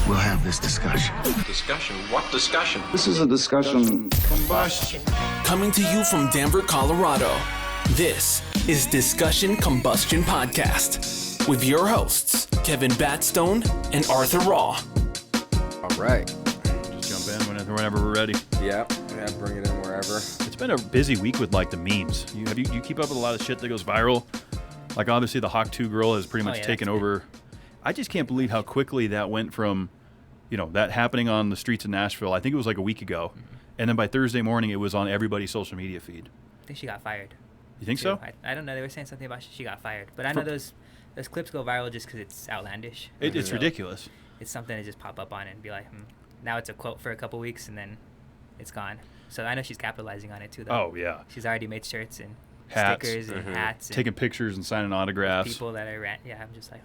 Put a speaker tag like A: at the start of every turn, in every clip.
A: we'll have this discussion.
B: Discussion? What discussion?
A: This is a discussion combustion.
C: Coming to you from Denver, Colorado, this is Discussion Combustion Podcast with your hosts, Kevin Batstone and Arthur Raw.
D: All right.
E: Just jump in whenever we're ready.
D: Yeah, bring it in wherever.
E: It's been a busy week with like the memes. You keep up with a lot of shit that goes viral. Like obviously the Hawk 2 girl has pretty much taken over. I just can't believe how quickly that went from, that happening on the streets of Nashville. I think it was like a week ago. Mm-hmm. And then by Thursday morning, it was on everybody's social media feed.
F: I think she got fired.
E: You think so?
F: I don't know. They were saying something about she got fired. But I know those clips go viral just because it's outlandish.
E: It's ridiculous.
F: It's something to just pop up on and be like, now it's a quote for a couple weeks and then it's gone. So I know she's capitalizing on it too, though.
E: Oh, yeah.
F: She's already made shirts and
E: hats.
F: Stickers and hats.
E: Taking pictures and signing autographs.
F: People that are I'm just like,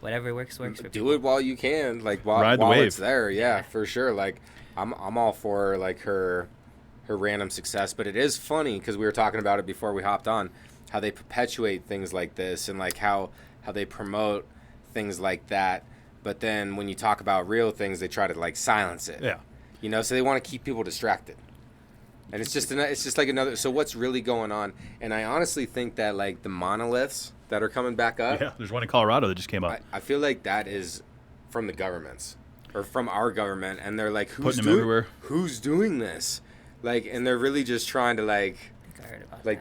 F: whatever works for
D: Do
F: people.
D: it while you can, like while it's there. Yeah, for sure. Like I'm all for like her random success, but it is funny because we were talking about it before we hopped on, how they perpetuate things like this and like how they promote things like that. But then when you talk about real things, they try to like silence it.
E: Yeah.
D: So they want to keep people distracted. And it's just like another. So what's really going on? And I honestly think that like the monoliths that are coming back up.
E: Yeah, there's one in Colorado that just came up.
D: I feel like that is from the governments or from our government, and they're like,
E: putting them everywhere.
D: Who's doing this? Like, and they're really just trying to like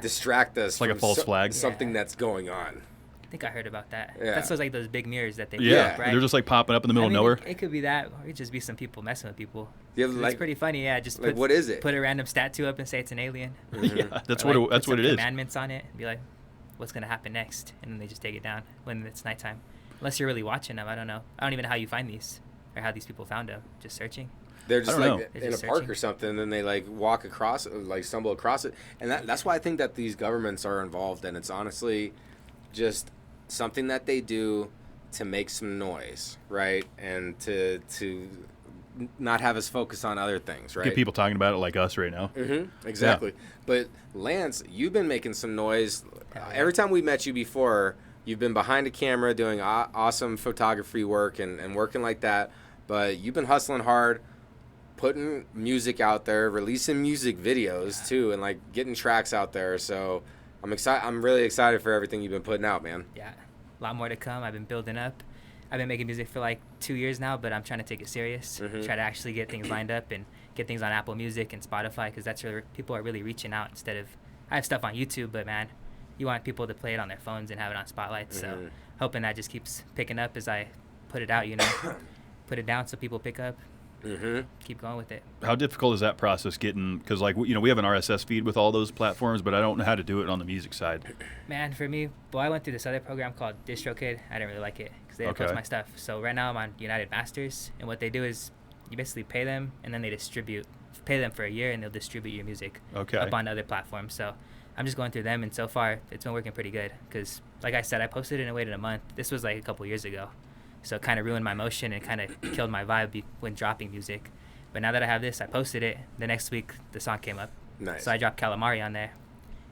D: distract us.
E: It's like a false flag.
D: Something that's going on.
F: I think I heard about that.
D: Yeah.
F: That's like those big mirrors that they
E: put up,
F: right?
E: They're just like popping up in the middle of nowhere.
F: It could be that, or it could just be some people messing with people.
D: Yeah,
F: it's pretty funny. Yeah, just
D: like what is it?
F: Put a random statue up and say it's an alien.
E: Mm-hmm. Yeah, that's what it is.
F: Commandments on it and be like, what's gonna happen next? And then they just take it down when it's nighttime. Unless you're really watching them, I don't know. I don't even know how you find these or how these people found them. Just searching.
D: They're just like
F: in
D: a park or something, and then they like walk across, like stumble across it, and that's why I think that these governments are involved, and it's honestly just something that they do to make some noise, right, and to not have us focus on other things, right?
E: Get people talking about it like us right now.
D: Mm-hmm, exactly. Yeah. But Lance, you've been making some noise. Every time we met you before, you've been behind a camera doing awesome photography work and working like that. But you've been hustling hard, putting music out there, releasing music videos too, and like getting tracks out there. So I'm excited. I'm really excited for everything you've been putting out, man.
F: Yeah, a lot more to come. I've been building up. I've been making music for like 2 years now, but I'm trying to take it serious. Try to actually get things lined up and get things on Apple Music and Spotify, because that's where people are really reaching out. Instead of, I have stuff on YouTube, but man, you want people to play it on their phones and have it on Spotlight. So hoping that just keeps picking up as I put it out, put it down so people pick up. Keep going with it.
E: How difficult is that process getting, because like we have an RSS feed with all those platforms, but I don't know how to do it on the music side.
F: Man, for me, I went through this other program called DistroKid. I didn't really like it because they didn't post my stuff. So right now I'm on United Masters, and what they do is you basically pay them and then they pay them for a year and they'll distribute your music up on other platforms. So I'm just going through them, and so far it's been working pretty good because like I said, I posted it and waited a month. This was like a couple years ago. So it kind of ruined my motion and kind of killed my vibe when dropping music. But now that I have this, I posted it. The next week, the song came up.
D: Nice.
F: So I dropped Calamari on there.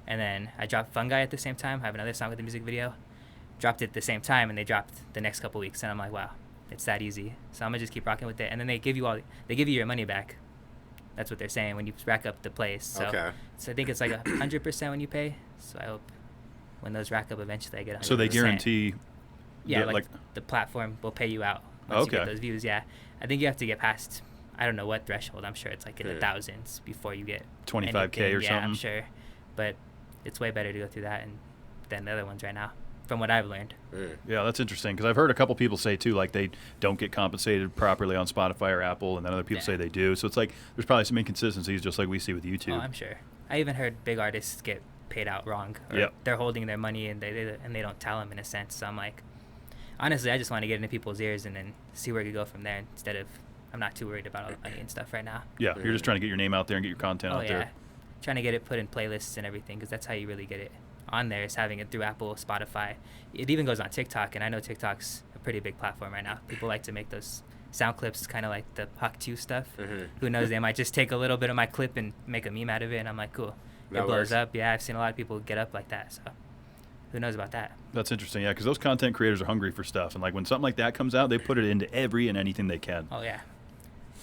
F: And then I dropped Fungi at the same time. I have another song with a music video. Dropped it at the same time, and they dropped the next couple weeks. And I'm like, wow, it's that easy. So I'm going to just keep rocking with it. And then they give you your money back. That's what they're saying when you rack up the plays. So, so I think it's like 100% when you pay. So I hope when those rack up eventually I get 100%.
E: So they guarantee...
F: Yeah, like the platform will pay you out once you get those views. Yeah, I think you have to get past, I don't know what threshold. I'm sure it's like in the thousands before you get
E: 25K or something.
F: Yeah, I'm sure, but it's way better to go through that than the other ones right now, from what I've learned.
E: Yeah, that's interesting because I've heard a couple people say too, like they don't get compensated properly on Spotify or Apple, and then other people say they do. So it's like there's probably some inconsistencies, just like we see with YouTube.
F: Oh, I'm sure. I even heard big artists get paid out wrong, or they're holding their money and they don't tell them in a sense. So I'm like, honestly, I just want to get into people's ears and then see where we go from there instead of, I'm not too worried about all the money and stuff right now.
E: Yeah, you're just trying to get your name out there and get your content out there.
F: Trying to get it put in playlists and everything, because that's how you really get it on there, is having it through Apple, Spotify. It even goes on TikTok, and I know TikTok's a pretty big platform right now. People like to make those sound clips, kind of like the Hawk 2 stuff. Who knows, they might just take a little bit of my clip and make a meme out of it, and I'm like, cool. It blows up. Yeah, I've seen a lot of people get up like that, so who knows about that?
E: That's interesting, yeah, because those content creators are hungry for stuff, and like when something like that comes out, they put it into every and anything they can.
F: Oh yeah,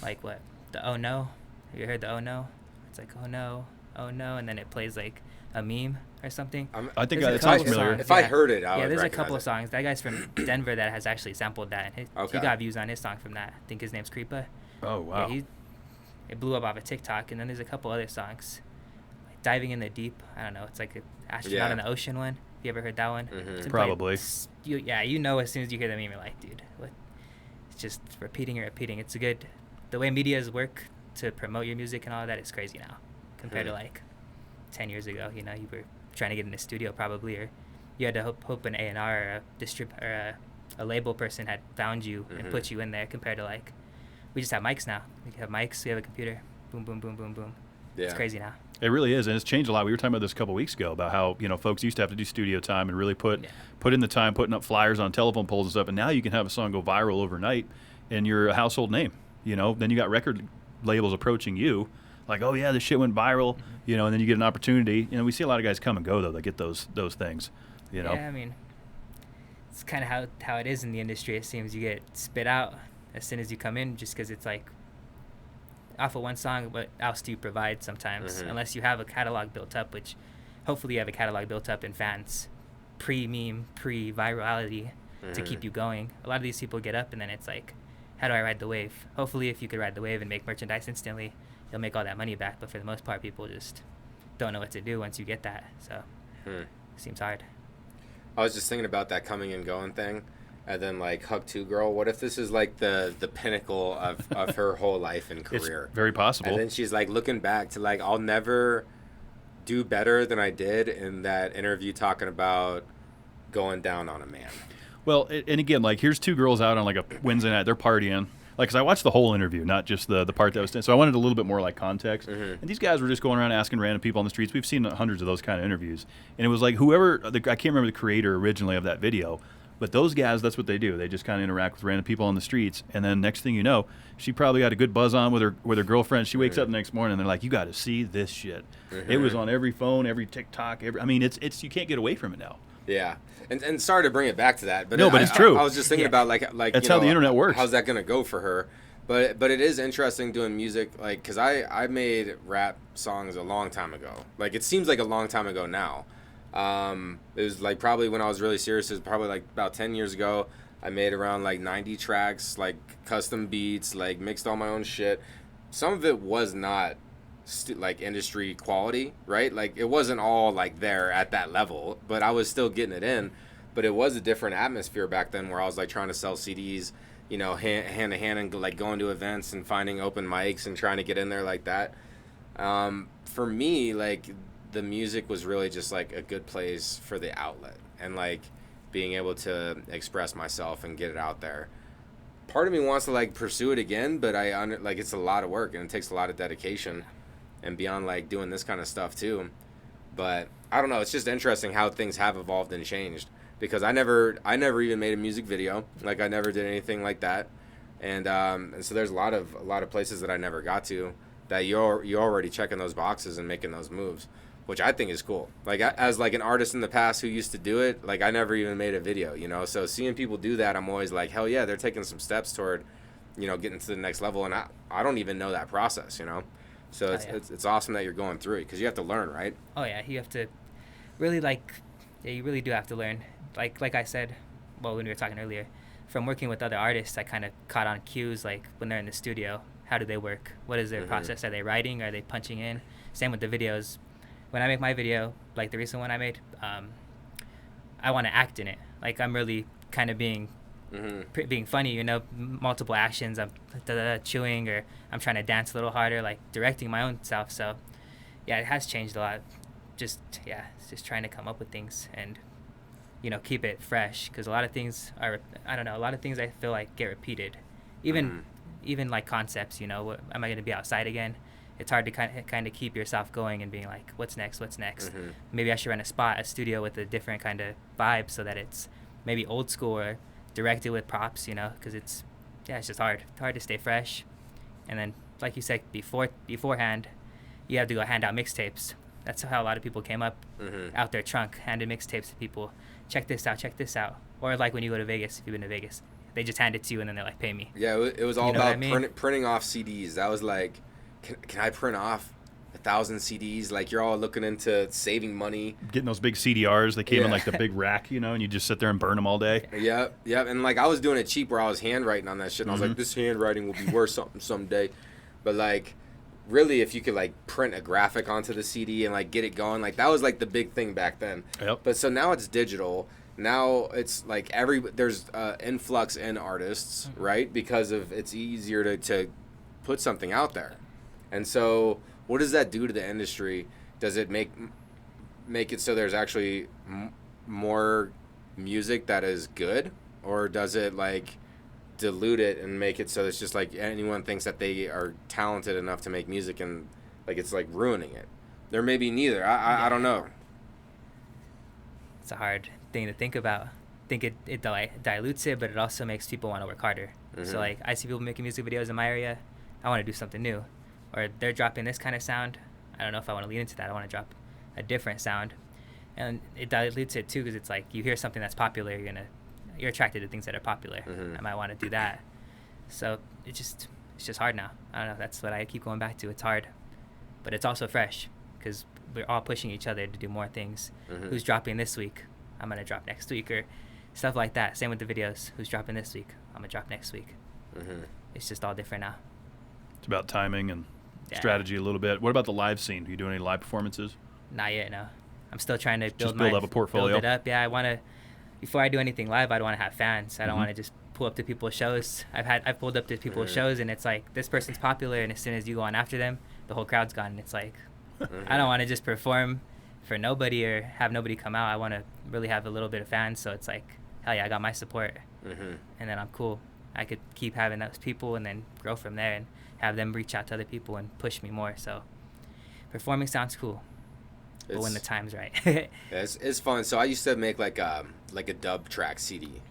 F: like what? The oh no, have you heard the oh no? It's like oh no, and then it plays like a meme or something.
E: I think
F: There's a
E: it sounds
F: couple
E: familiar.
F: songs,
D: If I heard it, I would
F: there's a
D: recognize
F: couple of
D: it.
F: songs. That guy's from Denver that has actually sampled that, and
D: Okay.
F: he got views on his song from that. I think his name's Creepa.
E: Oh wow.
F: Yeah, it blew up off of TikTok, and then there's a couple other songs, like Diving in the Deep. I don't know. It's like an astronaut
D: Yeah.
F: in the ocean one. You ever heard that one?
D: Mhm.
F: It's
E: Probably.
F: You know as soon as you hear the meme, you're like, dude, what? It's just repeating and repeating. It's a good, the way medias work to promote your music and all of that is crazy now, compared to like 10 years ago. You know, you were trying to get in the studio probably, or you had to hope an A&R or a label person had found you and put you in there. Compared to like, we just have mics now. We have mics. We have a computer. Boom, boom, boom, boom, boom.
D: Yeah.
F: It's crazy now.
E: It really is, and it's changed a lot. We were talking about this a couple weeks ago about how folks used to have to do studio time and really put in the time, putting up flyers on telephone poles and stuff. And now you can have a song go viral overnight, and you're a household name. Then you got record labels approaching you, like, oh yeah, this shit went viral. And then you get an opportunity. We see a lot of guys come and go though that get those things.
F: Yeah, I mean, it's kind of how it is in the industry. It seems you get spit out as soon as you come in, just because it's like, off of one song, what else do you provide sometimes? Unless you have a catalog built up, which hopefully you have a catalog built up in fans, pre-meme, pre-virality to keep you going. A lot of these people get up and then it's like, how do I ride the wave? Hopefully if you could ride the wave and make merchandise instantly, you'll make all that money back. But for the most part, people just don't know what to do once you get that. So it seems hard.
D: I was just thinking about that coming and going thing. And then like Hug 2 Girl, what if this is like the pinnacle of her whole life and career?
E: It's very possible.
D: And then she's like looking back to like, I'll never do better than I did in that interview talking about going down on a man.
E: Well, and again, like here's two girls out on like a Wednesday night, they're partying. Like, cause I watched the whole interview, not just the part that was. So I wanted a little bit more like context. And these guys were just going around asking random people on the streets. We've seen hundreds of those kind of interviews, and it was like I can't remember the creator originally of that video. But those guys, that's what they do. They just kind of interact with random people on the streets, and then next thing you know, she probably got a good buzz on with her girlfriend. She wakes up the next morning, and they're like, "You got to see this shit." It was on every phone, every TikTok. It's you can't get away from it now.
D: Yeah, and sorry to bring it back to that, but
E: no, but it's true.
D: I was just thinking about like
E: that's how the internet works.
D: How's that gonna go for her? But it is interesting doing music, like, because I made rap songs a long time ago. Like, it seems like a long time ago now. It was like probably when I was really serious. It was probably like about 10 years ago. I made around like 90 tracks, like custom beats, like mixed all my own shit. Some of it was not like industry quality, right? Like it wasn't all like there at that level, but I was still getting it in. But it was a different atmosphere back then where I was like trying to sell CDs, hand to hand, and like going to events and finding open mics and trying to get in there like that. For me, like, the music was really just like a good place for the outlet and like being able to express myself and get it out there. Part of me wants to like pursue it again, but like it's a lot of work and it takes a lot of dedication and beyond like doing this kind of stuff too. But I don't know, it's just interesting how things have evolved and changed, because I never even made a music video. Like I never did anything like that. And so there's a lot of places that I never got to that you're already checking those boxes and making those moves, which I think is cool. Like as like an artist in the past who used to do it, like I never even made a video, So seeing people do that, I'm always like, hell yeah, they're taking some steps toward, getting to the next level. And I don't even know that process, So it's awesome that you're going through it, because you have to learn, right?
F: Oh yeah, you have to really you really do have to learn. Like I said, well, when we were talking earlier, from working with other artists, I kind of caught on cues, like when they're in the studio, how do they work? What is their process? Are they writing? Are they punching in? Same with the videos. When I make my video, like the recent one I made, I want to act in it. Like I'm really kind of being funny, multiple actions. I'm chewing, or I'm trying to dance a little harder, like directing my own self. So yeah, it has changed a lot. It's just trying to come up with things and, keep it fresh. Because a lot of things I feel like get repeated. Even like concepts, am I going to be outside again? It's hard to kind of keep yourself going and being like, what's next? Maybe I should rent a studio with a different kind of vibe, so that it's maybe old school or directed with props, because it's just hard. It's hard to stay fresh. And then, like you said beforehand, you have to go hand out mixtapes. That's how a lot of people came up out their trunk, handed mixtapes to people. Check this out. Or like when you go to Vegas, if you've been to Vegas, they just hand it to you and then they're like, pay me.
D: Yeah, it was all about printing off CDs. That was like, can I print off 1,000 CDs? Like, you're all looking into saving money.
E: Getting those big CDRs. They came in like the big rack, you know, and you just sit there and burn them all day.
D: Yep. And like, I was doing it cheap where I was handwriting on that shit. And I was like, this handwriting will be worth something someday. But like, really, if you could like print a graphic onto the CD and like get it going, like that was like the big thing back then.
E: Yep.
D: But so now it's digital. Now it's like there's influx in artists, right? Because of it's easier to put something out there. And so what does that do to the industry? Does it make it so there's actually more music that is good, or does it like dilute it and make it so it's just like anyone thinks that they are talented enough to make music and like it's like ruining it? There may be neither. I don't know.
F: It's a hard thing to think about. I think it dilutes it, but it also makes people want to work harder. So like I see people making music videos in my area. I want to do something new, or they're dropping this kind of sound. I don't know if I want to lean into that. I want to drop a different sound, and it dilutes it too, because it's like you hear something that's popular, you're attracted to things that are popular. I might want to do that. So it's just hard now. I don't know. That's what I keep going back to. It's hard, but it's also fresh because we're all pushing each other to do more things. Who's dropping this week? I'm gonna drop next week, or stuff like that. Same with the videos. Who's dropping this week? I'm gonna drop next week. It's just all different now.
E: It's about timing and strategy a little bit. What about the live scene? Are you doing any live performances?
F: Not yet, no. I'm still trying to
E: build up a portfolio.
F: Build it up. Yeah, I want to. Before I do anything live, I'd want to have fans. I don't want to just pull up to people's shows. I've pulled up to people's shows, and it's like this person's popular, and as soon as you go on after them, the whole crowd's gone. And it's like I don't want to just perform for nobody or have nobody come out. I want to really have a little bit of fans, so it's like, hell yeah, I got my support, and then I'm cool. I could keep having those people and then grow from there and have them reach out to other people and push me more. So performing sounds cool, but when the time's right.
D: It's fun. So I used to make like a dub track CD.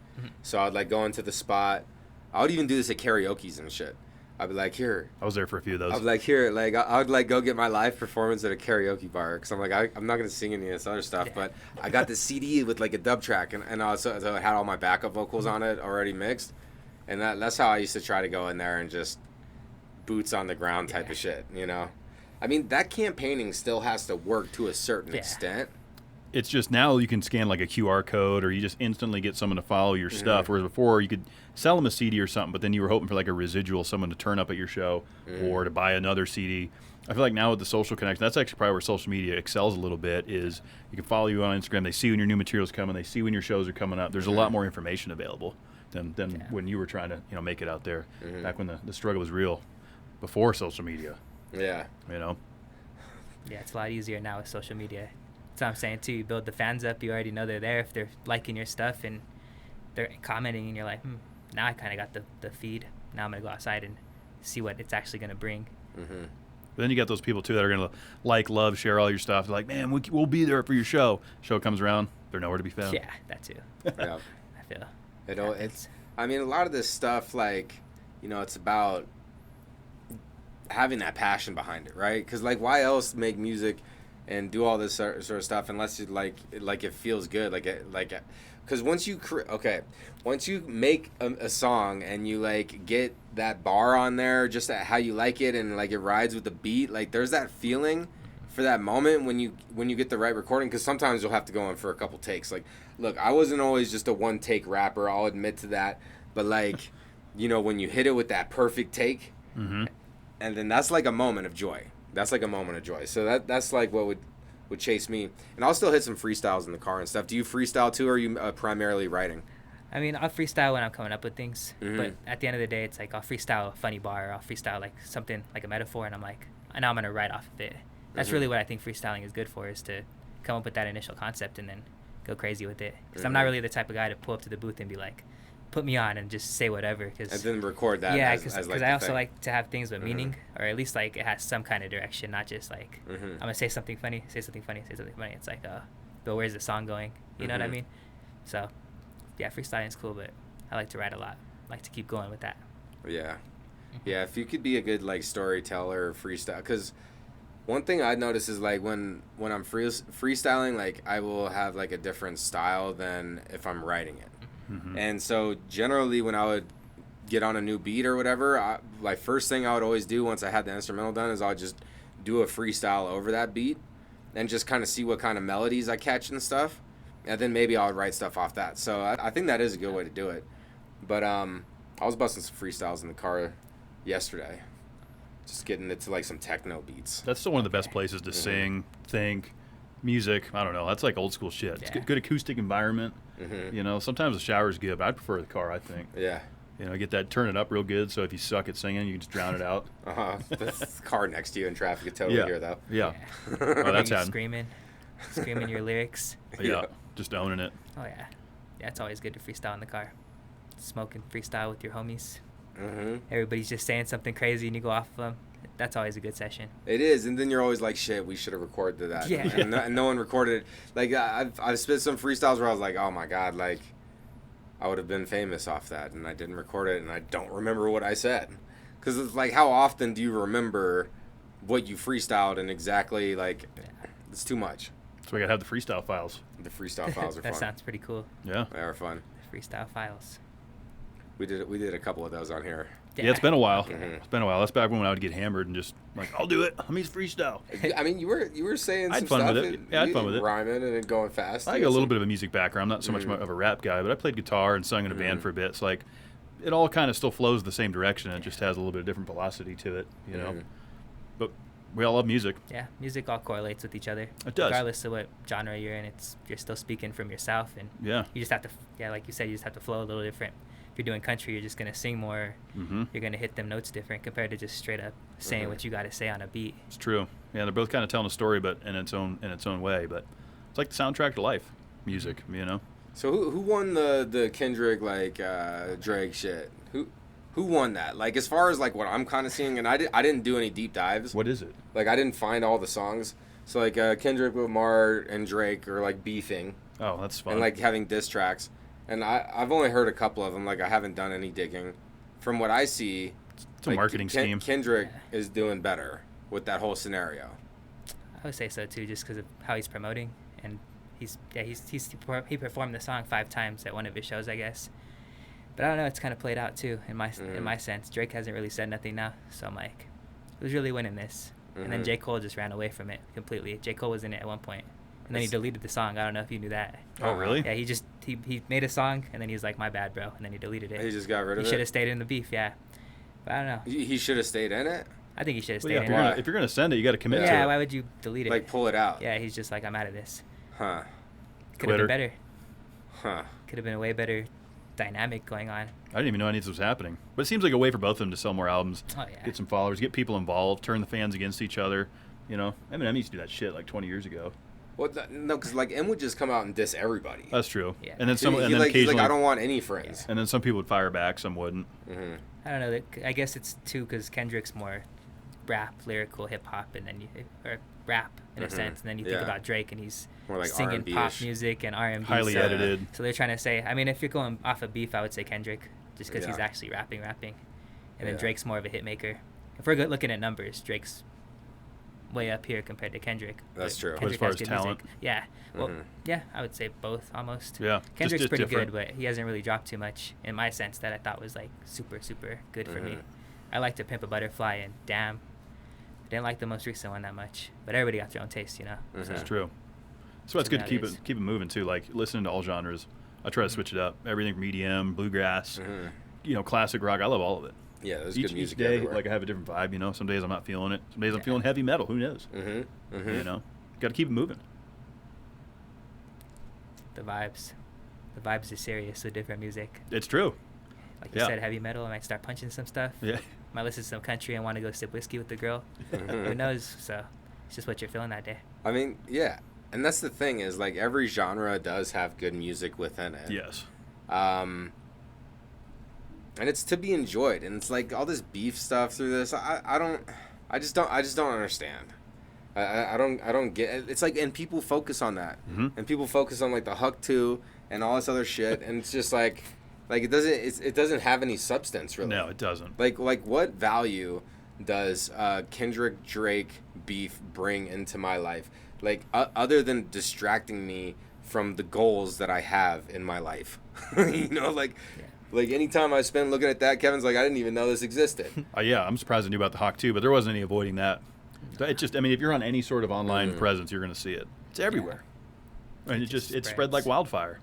D: So I'd like go into the spot. I would even do this at karaoke's and shit. I'd be like, here.
E: I was there for a few of those.
D: I'd be like, here, like I would like go get my live performance at a karaoke bar, because I'm like, I'm not gonna sing any of this other stuff, but I got the CD with like a dub track, and also so I had all my backup vocals on it already mixed, and that's how I used to try to go in there and just boots on the ground type of shit, you know. I mean, that campaigning still has to work to a certain extent.
E: It's just now you can scan like a QR code, or you just instantly get someone to follow your stuff. Whereas before you could sell them a CD or something, but then you were hoping for like a residual, someone to turn up at your show or to buy another CD. I feel like now with the social connection, that's actually probably where social media excels a little bit. Is you can follow you on Instagram. They see when your new material's coming. They see when your shows are coming up. There's a lot more information available than when you were trying to make it out there back when the struggle was real before social media.
D: Yeah,
E: you know.
F: Yeah, it's a lot easier now with social media. That's what I'm saying too. You build the fans up. You already know they're there if they're liking your stuff and they're commenting, and you're like, now I kind of got the feed. Now I'm gonna go outside and see what it's actually gonna bring.
E: But then you got those people too that are gonna like, love, share all your stuff. They're like, man, we'll be there for your show. Show comes around, they're nowhere to be found.
F: Yeah, that too.
D: Yeah.
F: I feel.
D: I mean, a lot of this stuff, like, you know, it's about having that passion behind it, right? Because like, why else make music and do all this sort of stuff unless you like it feels good, because once you make a song and you like get that bar on there just how you like it and like it rides with the beat, like there's that feeling for that moment when you get the right recording, because sometimes you'll have to go in for a couple takes. Like, look, I wasn't always just a one take rapper, I'll admit to that, but like, you know, when you hit it with that perfect take, and then that's like a moment of joy. So that's like what would chase me. And I'll still hit some freestyles in the car and stuff. Do you freestyle too, or are you primarily writing?
F: I mean, I'll freestyle when I'm coming up with things, but at the end of the day, it's like I'll freestyle a funny bar, or I'll freestyle like something like a metaphor, and I'm like, now I'm gonna write off of it. That's really what I think freestyling is good for, is to come up with that initial concept and then go crazy with it. Because I'm not really the type of guy to pull up to the booth and be like, put me on and just say whatever. Cause,
D: and then record that.
F: Yeah, because I also like to have things with meaning, or at least like it has some kind of direction, not just like I'm gonna say something funny. It's like, but where's the song going? You know what I mean? So yeah, freestyling is cool, but I like to write a lot. I like to keep going with that.
D: Yeah, if you could be a good like storyteller or freestyle, because One thing I notice is like when I'm freestyling, like I will have like a different style than if I'm writing it. Mm-hmm. And so generally when I would get on a new beat or whatever, like first thing I would always do once I had the instrumental done is I'll just do a freestyle over that beat and just kind of see what kind of melodies I catch and stuff. And then maybe I'll write stuff off that. So I think that is a good way to do it. But I was busting some freestyles in the car yesterday. Just getting it to like some techno beats.
E: That's still one of the best places to sing, think, music. I don't know. That's like old school shit. It's good acoustic environment. Mm-hmm. You know, sometimes the shower's good, but I prefer the car, I think.
D: Yeah.
E: You know, get that, turn it up real good, so if you suck at singing, you can just drown it out.
D: The car next to you in traffic could totally hear, though.
E: Yeah. Oh, that's
F: screaming your lyrics.
E: Yeah, just owning it.
F: Oh, yeah. Yeah, it's always good to freestyle in the car. Smoking freestyle with your homies. Mm-hmm. Everybody's just saying something crazy and you go off of them. That's always a good session.
D: It is, and then you're always like, shit, we should have recorded that.
F: Yeah.
D: And no one recorded it. Like, I've spit some freestyles where I was like, oh my God, like, I would have been famous off that, and I didn't record it, and I don't remember what I said. Because it's like, how often do you remember what you freestyled and exactly, like, it's too much.
E: So we got to have the freestyle files.
D: The freestyle files are fun.
F: That sounds pretty cool.
E: Yeah.
D: They are fun.
F: The freestyle files.
D: We did a couple of those on here.
E: Yeah, it's been a while.
D: Mm-hmm.
E: It's been a while. That's back when I would get hammered and just like, I'll do it. Let me freestyle.
D: I mean, you were saying
E: I had
D: some
E: fun
D: stuff.
E: with it. Yeah, I had fun with it.
D: Rhyming and going fast.
E: I got a little bit of a music background. I'm not so much of a rap guy, but I played guitar and sung in a band for a bit. So like, it all kind of still flows the same direction. It just has a little bit of different velocity to it, you know. But we all love music.
F: Yeah, music all correlates with each other.
E: It does.
F: Regardless of what genre you're in, you're still speaking from yourself, and you just have to, like you said, you just have to flow a little different. If you're doing country, you're just gonna sing more. Mm-hmm. You're gonna hit them notes different compared to just straight up saying what you got to say on a beat.
E: It's true. Yeah, they're both kind of telling a story, but in its own way. But it's like the soundtrack to life, music. You know.
D: So who won the Kendrick Drake shit? Who won that? Like, as far as like what I'm kind of seeing, and I didn't do any deep dives.
E: What is it?
D: Like, I didn't find all the songs. So like Kendrick, Lamar, and Drake are like beefing.
E: Oh, that's fun.
D: And like having diss tracks. And I've only heard a couple of them. Like, I haven't done any digging. From what I see,
E: it's a marketing scheme.
D: Kendrick is doing better with that whole scenario.
F: I would say so too, just because of how he's promoting, and he performed the song 5 times at one of his shows, I guess. But I don't know, it's kind of played out too in my sense. Drake hasn't really said nothing now, so I'm like, who's really winning this? And then J. Cole just ran away from it completely. J. Cole was in it at one point. And then he deleted the song. I don't know if you knew that.
E: Oh, really?
F: Yeah, he made a song, and then he was like, my bad, bro. And then he deleted it.
D: He just got rid of it?
F: He should have stayed in the beef, yeah. But I don't know.
D: He should have stayed in it?
F: I think he should have stayed in it.
E: If you're going to send it, you got to commit to it.
F: Yeah, why would you delete it?
D: Like, pull it out.
F: Yeah, he's just like, I'm out of this.
D: Huh.
F: Could have been better.
D: Huh.
F: Could have been a way better dynamic going on.
E: I didn't even know any of this was happening. But it seems like a way for both of them to sell more albums, get some followers, get people involved, turn the fans against each other. You know, Eminem used to do that shit like 20 years ago.
D: Well, no, because like M would just come out and diss everybody.
E: That's true.
F: Yeah.
E: And then
D: He's like, I don't want any friends.
E: And then some people would fire back, some wouldn't.
D: Mm-hmm.
F: I don't know. I guess it's too because Kendrick's more rap, lyrical, hip hop, and then or rap in a sense, and then you think about Drake and he's
D: more like
F: singing
D: R&B-ish.
F: pop music and R&B,
E: highly edited.
F: So they're trying to say, I mean, if you're going off of beef, I would say Kendrick, just because he's actually rapping, and then Drake's more of a hit maker. If we're looking at numbers, Drake's way up here compared to Kendrick.
D: That's true.
F: Kendrick
E: as far
F: has
E: as
F: good
E: talent.
F: music. Yeah. Well, yeah, I would say both almost.
E: Yeah.
F: Kendrick's
E: just
F: pretty
E: different.
F: good, but he hasn't really dropped too much in my sense that I thought was like super, super good for me. I liked To Pimp a Butterfly and Damn. I didn't like the most recent one that much, but everybody got their own taste, you know.
E: So it's true. So it's good to keep it moving too. Like listening to all genres. I try to switch it up. Everything from EDM, bluegrass, classic rock. I love all of it.
D: Yeah, there's
E: each,
D: good music
E: each day,
D: everywhere.
E: like I have a different vibe. You know, some days I'm not feeling it. Some days I'm feeling heavy metal. Who knows? You know, got to keep it moving.
F: The vibes are serious with different music.
E: It's true.
F: Like you said, heavy metal. I might start punching some stuff.
E: Yeah.
F: Might listen to some country and want to go sip whiskey with the girl. Who knows? So it's just what you're feeling that day.
D: I mean, yeah. And that's the thing is, like, every genre does have good music within it.
E: Yes.
D: And it's to be enjoyed. And it's like all this beef stuff through this. I just don't understand. I don't get it. It's like, and people focus on that. And people focus on like the Huck 2 and all this other shit. And it's just like it doesn't have any substance really.
E: No, it doesn't.
D: Like what value does Kendrick Drake beef bring into my life? Like, other than distracting me from the goals that I have in my life. You know, like anytime I spend looking at that, Kevin's like, I didn't even know this existed.
E: Yeah, I'm surprised I knew about the Hawk too, but there wasn't any avoiding that. It's just, I mean, if you're on any sort of online presence, you're going to see it. It's everywhere. Yeah. And it spread like wildfire.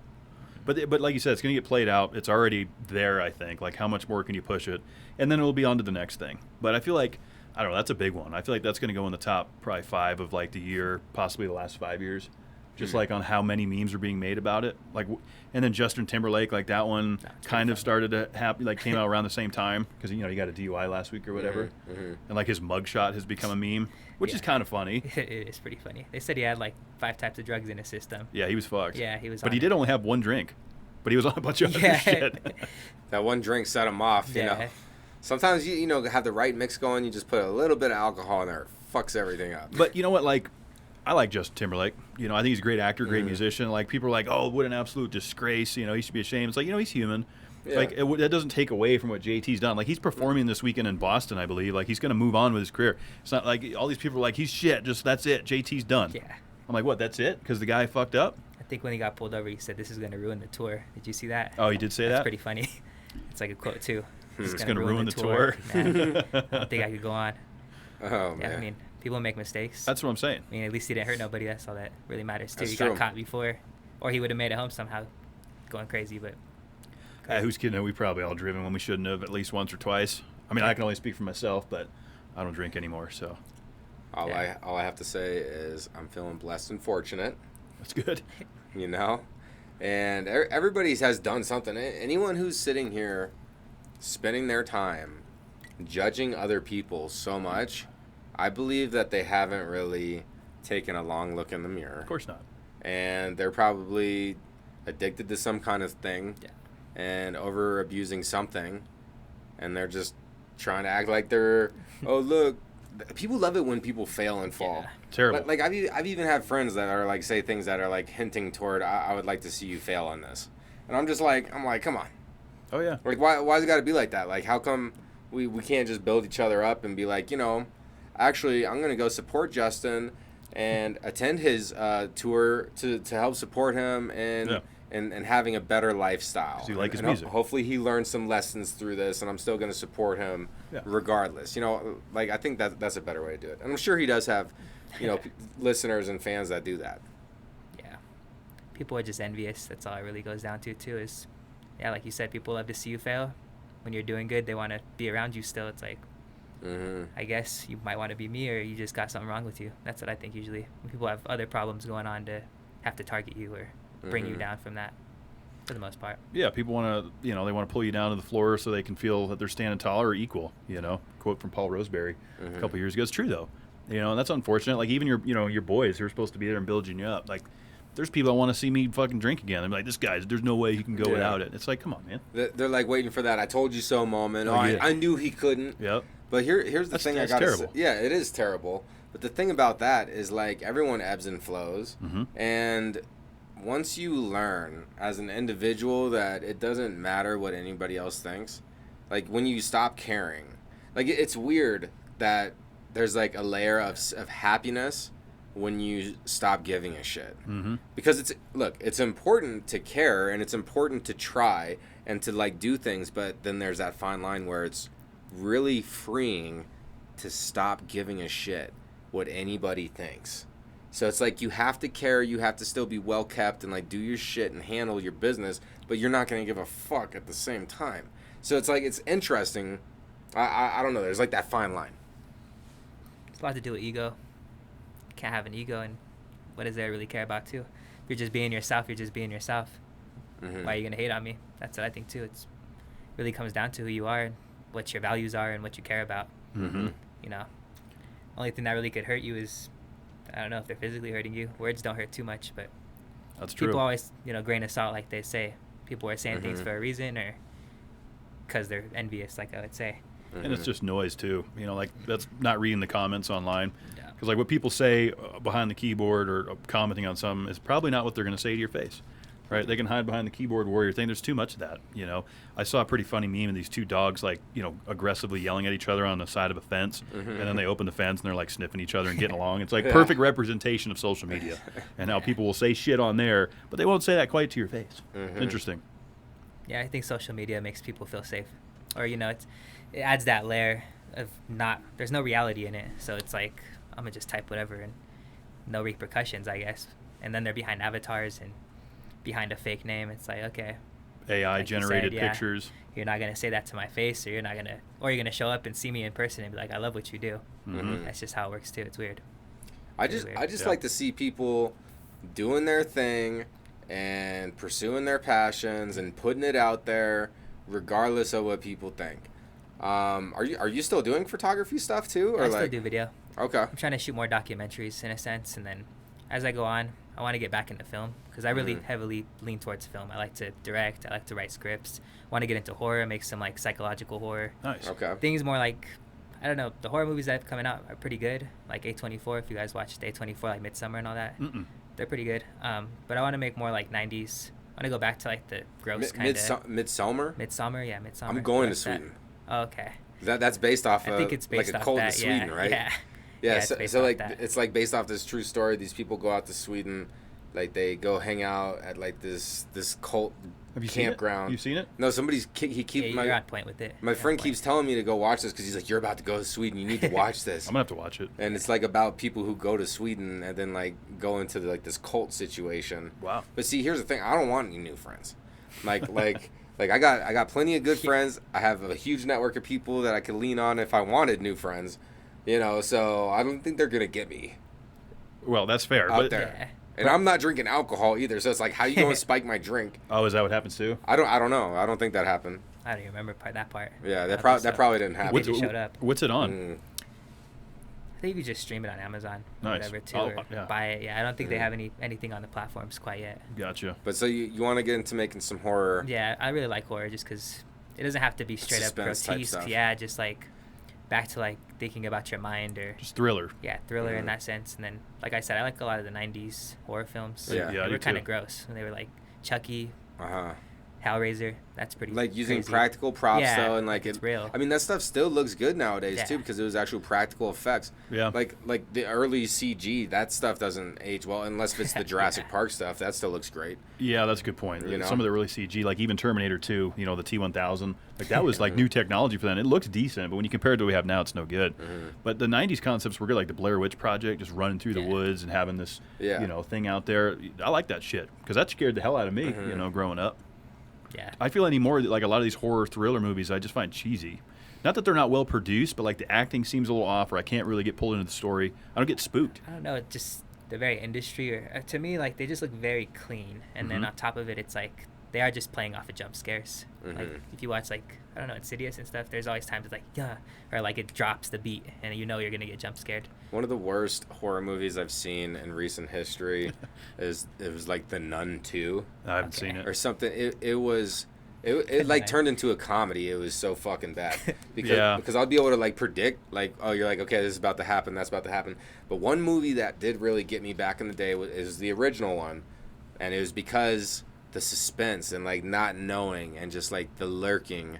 E: But like you said, it's going to get played out. It's already there, I think. Like, how much more can you push it? And then it'll be on to the next thing. But I feel like, I don't know, that's a big one. I feel like that's going to go in the top probably 5 of like the year, possibly the last 5 years. Just like on how many memes are being made about it. Like, and then Justin Timberlake, like that one kind of started to happen, like came out around the same time because, you know, he got a DUI last week or whatever. And like his mugshot has become a meme, which is kind of funny.
F: It is pretty funny. They said he had like 5 types of drugs in his system.
E: Yeah, he was fucked.
F: Yeah, he was.
E: But he did only have 1 drink. But he was on a bunch of other shit.
D: That 1 drink set him off, you know. Sometimes, you know, have the right mix going. You just put a little bit of alcohol in there. It fucks everything up.
E: But you know what, like, I like Justin Timberlake. You know, I think he's a great actor, great musician. Like, people are like, oh, what an absolute disgrace. You know, he should be ashamed. It's like, you know, he's human. Yeah. Like, that doesn't take away from what JT's done. Like, he's performing this weekend in Boston, I believe. Like, he's going to move on with his career. It's not like all these people are like, he's shit. Just, that's it. JT's done.
F: Yeah.
E: I'm like, what, that's it? Because the guy fucked up?
F: I think when he got pulled over, he said, this is going to ruin the tour. Did you see that?
E: Oh, he did say that?
F: That's pretty funny. It's like a quote, too.
E: It's going to ruin the tour.
F: Man, I don't think I could go on.
D: Oh, man.
F: I mean, people make mistakes.
E: That's what I'm saying.
F: I mean, at least he didn't hurt nobody. That's all that really matters, too.
D: That's
F: He
D: true.
F: got caught before, or he would have made it home somehow going crazy, but...
E: Who's kidding? We probably all driven when we shouldn't have at least once or twice. I mean, I can only speak for myself, but I don't drink anymore, so...
D: All I have to say is I'm feeling blessed and fortunate.
E: That's good.
D: You know? And everybody has done something. Anyone who's sitting here spending their time judging other people so much, I believe that they haven't really taken a long look in the mirror.
E: Of course not. And
D: they're probably addicted to some kind of thing and over abusing something, and they're just trying to act like they're, oh, look. People love it when people fail and fall.
F: Yeah.
E: Terrible.
D: Like I've even had friends that are like say things that are like hinting toward I would like to see you fail on this, and I'm like come on.
E: Oh yeah.
D: Like why's it got to be like that? Like how come we can't just build each other up and be like, you know, actually I'm gonna go support Justin and attend his tour to help support him and having a better lifestyle.
E: 'Cause you like his
D: and
E: music.
D: Hopefully he learned some lessons through this, and I'm still going to support him regardless. You know, like I think that's a better way to do it. And I'm sure he does have, you know, listeners and fans that do that.
F: Yeah. People are just envious. That's all it really goes down to, too, is, yeah, like you said, people love to see you fail. When you're doing good, they want to be around you still. It's like, I guess you might want to be me, or you just got something wrong with you. That's what I think usually. When people have other problems going on, to have to target you or bring you down from that, for the most part.
E: Yeah, people want to, you know, they want to pull you down to the floor so they can feel that they're standing tall or equal, you know. Quote from Paul Roseberry a couple years ago. It's true, though. You know, and that's unfortunate. Like, even your boys who are supposed to be there and building you up. Like, there's people that want to see me fucking drink again. They're like, this guy's, there's no way he can go without it. It's like, come on, man.
D: They're like waiting for that I told you so moment. I knew he couldn't.
E: Yep.
D: But here's the thing
E: that's
D: I got to say.
E: terrible.
D: Yeah, it is terrible. But the thing about that is, like, everyone ebbs and flows. And once you learn as an individual that it doesn't matter what anybody else thinks, like when you stop caring, like it's weird that there's like a layer of happiness when you stop giving a shit. Because it's important to care and it's important to try and to like do things, but then there's that fine line where it's really freeing to stop giving a shit what anybody thinks. So it's like you have to care, you have to still be well kept and like do your shit and handle your business, but you're not going to give a fuck at the same time. So it's like it's interesting. I don't know, there's like that fine line.
F: It's a lot to do with ego. You can't have an ego, and what does there really care about too? If you're just being yourself, you're just being yourself. Why are you going to hate on me? That's what I think too. It really comes down to who you are and what your values are and what you care about. You know, only thing that really could hurt you is, I don't know if they're physically hurting you. Words don't hurt too much, but
E: that's true.
F: People always, you know, grain of salt, like they say. People are saying things for a reason or because they're envious, like I would say.
E: And it's just noise too. You know, like that's not reading the comments online. Because like what people say behind the keyboard or commenting on something is probably not what they're going to say to your face. right? They can hide behind the keyboard warrior thing. There's too much of that, you know. I saw a pretty funny meme of these two dogs, like, you know, aggressively yelling at each other on the side of a fence, and then they open the fence and they're like sniffing each other and getting along. It's like perfect representation of social media and how people will say shit on there, but they won't say that quite to your face. Interesting.
F: Yeah, I think social media makes people feel safe, or you know, it adds that layer of there's no reality in it, so it's like I'm gonna just type whatever and no repercussions, I guess. And then they're behind avatars and behind a fake name. It's like, okay,
E: AI
F: like
E: generated
F: you said,
E: pictures.
F: You're not gonna say that to my face, or you're gonna show up and see me in person and be like, I love what you do. That's just how it works too. It's weird.
D: I just like to see people doing their thing and pursuing their passions and putting it out there, regardless of what people think. Are you still doing photography stuff too, or
F: I
D: like?
F: still do video.
D: Okay.
F: I'm trying to shoot more documentaries in a sense, and then as I go on, I want to get back into film because I really heavily lean towards film. I like to direct. I like to write scripts. I want to get into horror, make some like psychological horror.
E: Nice.
D: Okay.
F: Things more like, I don't know, the horror movies that have coming out are pretty good. Like A24, if you guys watched A24, like Midsummer and all that, they're pretty good. But I want to make more like 90s. I want to go back to like the gross kind of.
D: Midsummer?
F: Midsummer, yeah, Midsummer.
D: I'm going to
F: like
D: Sweden.
F: Oh, okay.
D: That's based off
F: I think it's based
D: like a
F: off
D: cult
F: that,
D: in Sweden, right?
F: Yeah.
D: Yeah,
F: it's based
D: so
F: off
D: like
F: that.
D: it's like based off this true story. These people go out to Sweden, like they go hang out at like this cult
E: Have you seen it?
D: campground.
E: You seen it?
D: No, he keeps
F: Yeah, you're on point with it.
D: my friend keeps telling me to go watch this because he's like, you're about to go to Sweden, you need to watch this.
E: I'm gonna have to watch it.
D: And it's like about people who go to Sweden and then like go into like this cult situation.
E: Wow.
D: But see, here's the thing: I don't want any new friends. Like I got plenty of good friends. I have a huge network of people that I could lean on if I wanted new friends. You know, so I don't think they're gonna get me
E: Well, that's fair.
D: out
E: But
D: there.
F: Yeah.
D: And I'm not drinking alcohol either, so it's like, how you gonna spike my drink?
E: oh, is that what happens too?
D: I don't know. I don't think that happened.
F: I don't even remember that part.
D: Yeah,
F: I
D: that
F: don't think so.
D: probably didn't happen.
F: They just showed up.
E: What's it on?
F: I think you just stream it on Amazon or
E: Nice.
F: whatever too,
E: Oh,
F: or
E: yeah.
F: buy it. Yeah, I don't think they have anything on the platforms quite yet.
E: Gotcha.
D: But so you want to get into making some horror?
F: Yeah, I really like horror just because it doesn't have to be straight up
D: Suspense type
F: grotesque.
D: stuff.
F: Yeah, just like back to like thinking about your mind or
E: Just thriller.
F: yeah, thriller in that sense. And then, like I said, I like a lot of the '90s horror films.
D: Yeah.
E: Yeah, I
F: they
E: do
F: were kind
E: too.
F: of gross. They were like Chucky,
D: Uh-huh.
F: Hellraiser. That's pretty
D: Like using
F: crazy.
D: practical props
F: Yeah,
D: though, and like
F: it's real.
D: I mean, that stuff still looks good nowadays
F: Yeah.
D: too because it was actual practical effects.
E: Yeah.
D: Like the early CG, that stuff doesn't age well unless it's the Jurassic
F: Yeah.
D: Park stuff. That still looks great.
E: Yeah, that's a good point.
D: You know?
E: Some of the early CG, like even Terminator 2, you know, the T-1000, like that was like new technology for them. It looks decent, but when you compare it to what we have now, it's no good. But the 90s concepts were good, like the Blair Witch Project, just running through the
F: Yeah.
E: woods and having this,
D: Yeah.
E: you know, thing out there. I like that shit because that scared the hell out of me, you know, growing up.
F: Yeah.
E: I feel anymore like a lot of these horror thriller movies I just find cheesy. Not that they're not well produced, but like the acting seems a little off, or I can't really get pulled into the story. I don't get spooked.
F: I don't know, it just the very industry, or to me, like they just look very clean, and then on top of it, it's like they are just playing off of jump scares. Like if you watch like I don't know Insidious and stuff, there's always times it's like yeah, or like it drops the beat, and you know you're gonna get jump scared.
D: One of the worst horror movies I've seen in recent history it was like The Nun 2
E: I haven't seen it.
D: or something. It like turned into a comedy. It was so fucking bad because I'll be able to like predict like, oh, you're like, okay, this is about to happen, that's about to happen. But one movie that did really get me back in the day is the original one, and it was because the suspense and like not knowing and just like the lurking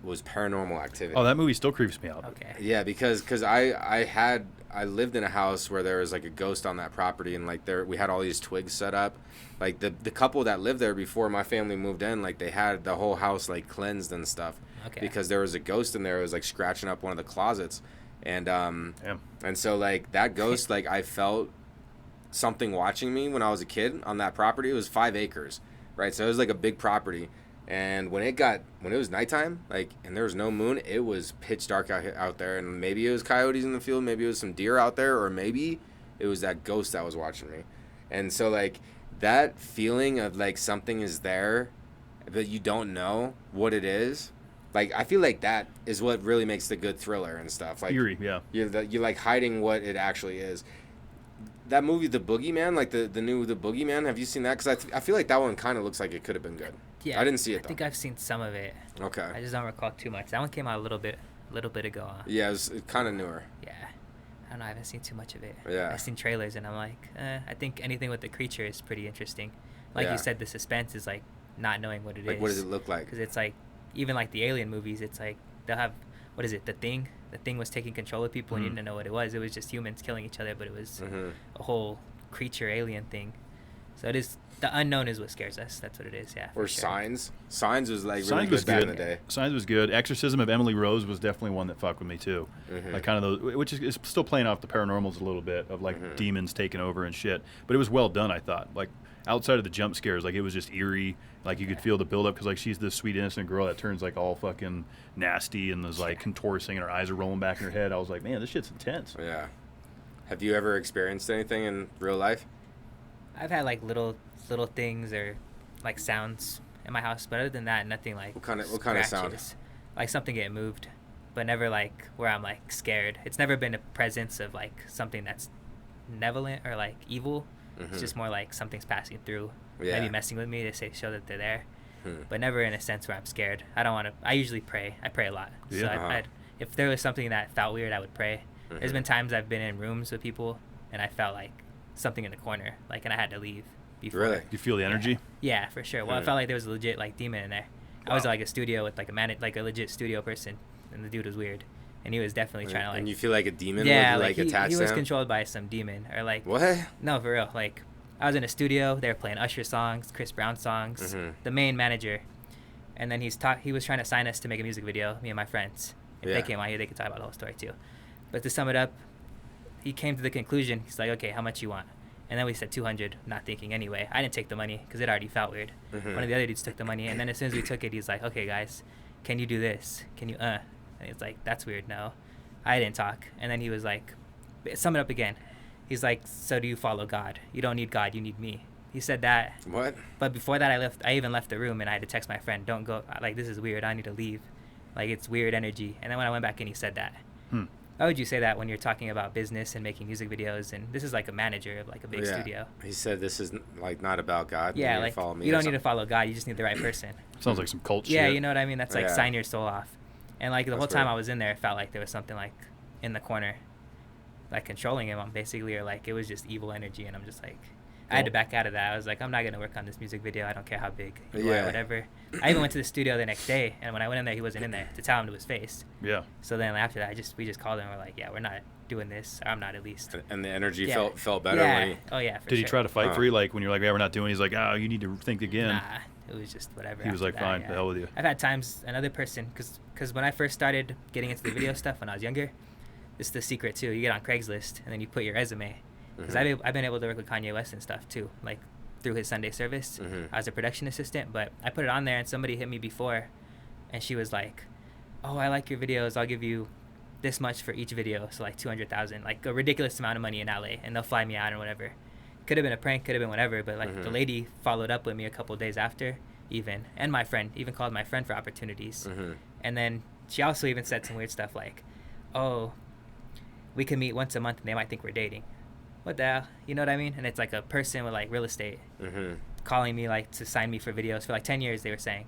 D: was Paranormal Activity.
E: Oh, that movie still creeps me out.
F: Okay.
D: Yeah, because I lived in a house where there was like a ghost on that property, and like we had all these twigs set up. Like the couple that lived there before my family moved in, like they had the whole house like cleansed and stuff.
F: Okay.
D: Because there was a ghost in there. It was like scratching up one of the closets, and
E: Damn.
D: and so like that ghost, like I felt something watching me when I was a kid on that property. It was 5 acres, right? So it was like a big property. And when it was nighttime, like, and there was no moon, it was pitch dark out there. And maybe it was coyotes in the field, maybe it was some deer out there, or maybe it was that ghost that was watching me. And so, like, that feeling of, like, something is there, but you don't know what it is. Like, I feel like that is what really makes the good thriller and stuff. Like,
E: Eerie, yeah.
D: You're like, hiding what it actually is. That movie, The Boogeyman, like, the new The Boogeyman, have you seen that? Because I feel like that one kind of looks like it could have been good.
F: Yeah,
D: I didn't see it,
F: I
D: though.
F: think I've seen some of it.
D: Okay.
F: I just don't recall too much. That one came out a little bit ago.
D: Yeah, it was kind of newer.
F: Yeah. I don't know. I haven't seen too much of it.
D: Yeah.
F: I've seen trailers, and I'm like, I think anything with the creature is pretty interesting. Like you said, the suspense is like not knowing what it is.
D: Like, what does it look like?
F: Because it's like, even like the alien movies, it's like they'll have, what is it, the thing was taking control of people, and you didn't know what it was. It was just humans killing each other, but it was a whole creature alien thing. So it is, the unknown is what scares us. That's what it is. Yeah.
D: Or
F: sure.
D: Signs. Signs was like really
E: Signs was
D: good back
E: good.
D: in the day.
E: Signs was good. Exorcism of Emily Rose was definitely one that fucked with me too. Like kind of those, which is still playing off the paranormals a little bit of like demons taking over and shit. But it was well done, I thought. Like outside of the jump scares, like it was just eerie. Like you could feel the build up because like she's this sweet innocent girl that turns like all fucking nasty and is like contorting and her eyes are rolling back in her head. I was like, man, this shit's intense.
D: Yeah. Have you ever experienced anything in real life?
F: I've had like little things or like sounds in my house, but other than that, nothing like
D: What kind of sound?
F: scratches. Like something getting moved, but never like where I'm like scared. It's never been a presence of like something that's malevolent or like evil. It's just more like something's passing through, maybe messing with me to show that they're there, but never in a sense where I'm scared. I don't want to. I usually pray. I pray a lot.
E: Yeah.
F: So I'd, if there was something that felt weird, I would pray. There's been times I've been in rooms with people and I felt like something in the corner, like, and I had to leave before.
D: Really?
E: You feel the energy?
F: Yeah, for sure. Well, I felt like there was a legit like demon in there. I was like a studio with like a legit studio person, and the dude was weird, and he was definitely trying to like.
D: And you feel like a demon?
F: Yeah,
D: would
F: like
D: attach
F: he was
D: them?
F: controlled by some demon or like.
D: What?
F: No, for real. Like, I was in a studio. They were playing Usher songs, Chris Brown songs. The main manager, and then he was trying to sign us to make a music video. Me and my friends. If they came out here, they could talk about the whole story too. But to sum it up, he came to the conclusion. He's like, okay, how much you want? And then we said 200, not thinking anyway. I didn't take the money because it already felt weird. One of the other dudes took the money, and then as soon as we took it, he's like, okay, guys, can you do this? Can you, And it's like, that's weird, no. I didn't talk. And then he was like, sum it up again. He's like, so do you follow God? You don't need God, you need me. He said that.
D: What?
F: But before that, I even left the room, and I had to text my friend, don't go, like, this is weird, I need to leave. Like, it's weird energy. And then when I went back in, he said that. Why would you say that when you're talking about business and making music videos? And this is like a manager of like a big studio.
D: He said this is like not about God.
F: Yeah,
D: you
F: like
D: follow me
F: you don't need to follow God. You just need the right person.
E: Sounds like some cult shit.
F: Yeah, you know what I mean? That's like
D: Yeah.
F: sign your soul off. And like the
D: That's
F: whole time
D: weird.
F: I was in there, it felt like there was something like in the corner, like controlling him basically, or like it was just evil energy. And I'm just like, I had to back out of that. I was like, I'm not going to work on this music video. I don't care how big you are, whatever. I even went to the studio the next day, and when I went in there, he wasn't in there to tell him to his face.
E: Yeah.
F: So then after that, we just called him. We're like, yeah, we're not doing this. Or I'm not, at least.
D: And the energy
F: Yeah.
D: felt better
F: Yeah.
D: when he...
F: Oh yeah. For
E: Did he
F: sure.
E: try to fight for you? Like when you're like, yeah, we're not doing it, he's like, oh, you need to think again.
F: Nah, it was just whatever.
E: He was
F: after
E: like,
F: that,
E: fine,
F: yeah.
E: the hell with you.
F: I've had times, another person, because when I first started getting into the video stuff when I was younger, this is the secret too. You get on Craigslist and then you put your resume. Because I've been able to work with Kanye West and stuff too, like through his Sunday service. I was a production assistant, but I put it on there and somebody hit me before, and she was like, "Oh, I like your videos. I'll give you this much for each video, so like 200,000, like a ridiculous amount of money in LA, and they'll fly me out or whatever." Could have been a prank, could have been whatever, but like the lady followed up with me a couple days after, and my friend even called my friend for opportunities, and then she also even said some weird stuff like, "Oh, we can meet once a month and they might think we're dating." What the hell? You know what I mean? And it's like a person with like real estate calling me like to sign me for videos for like 10 years, they were saying.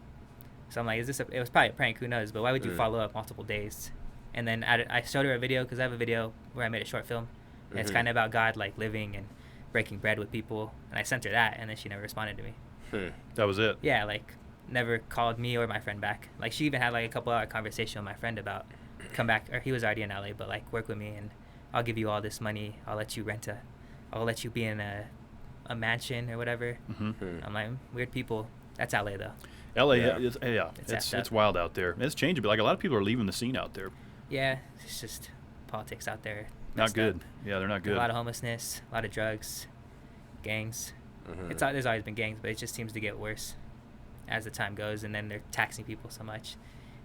F: So I'm like, it was probably a prank, who knows, but why would you follow up multiple days? And then I showed her a video, because I have a video where I made a short film, and it's kind of about God, like living and breaking bread with people, and I sent her that, and then she never responded to me.
E: That was it.
F: Yeah, like never called me or my friend back. Like she even had like a couple hour conversation with my friend about come back, or he was already in LA, but like work with me and I'll give you all this money. I'll let you be in a mansion or whatever. I'm like, weird people. That's LA though.
E: LA,
F: Yeah.
E: it's wild out there. It's changing, but like a lot of people are leaving the scene out there.
F: Yeah, it's just politics out there.
E: Not
F: messed
E: good.
F: up.
E: Yeah, they're not
F: There's
E: good.
F: a lot of homelessness, a lot of drugs, gangs. There's always been gangs, but it just seems to get worse as the time goes, and then they're taxing people so much.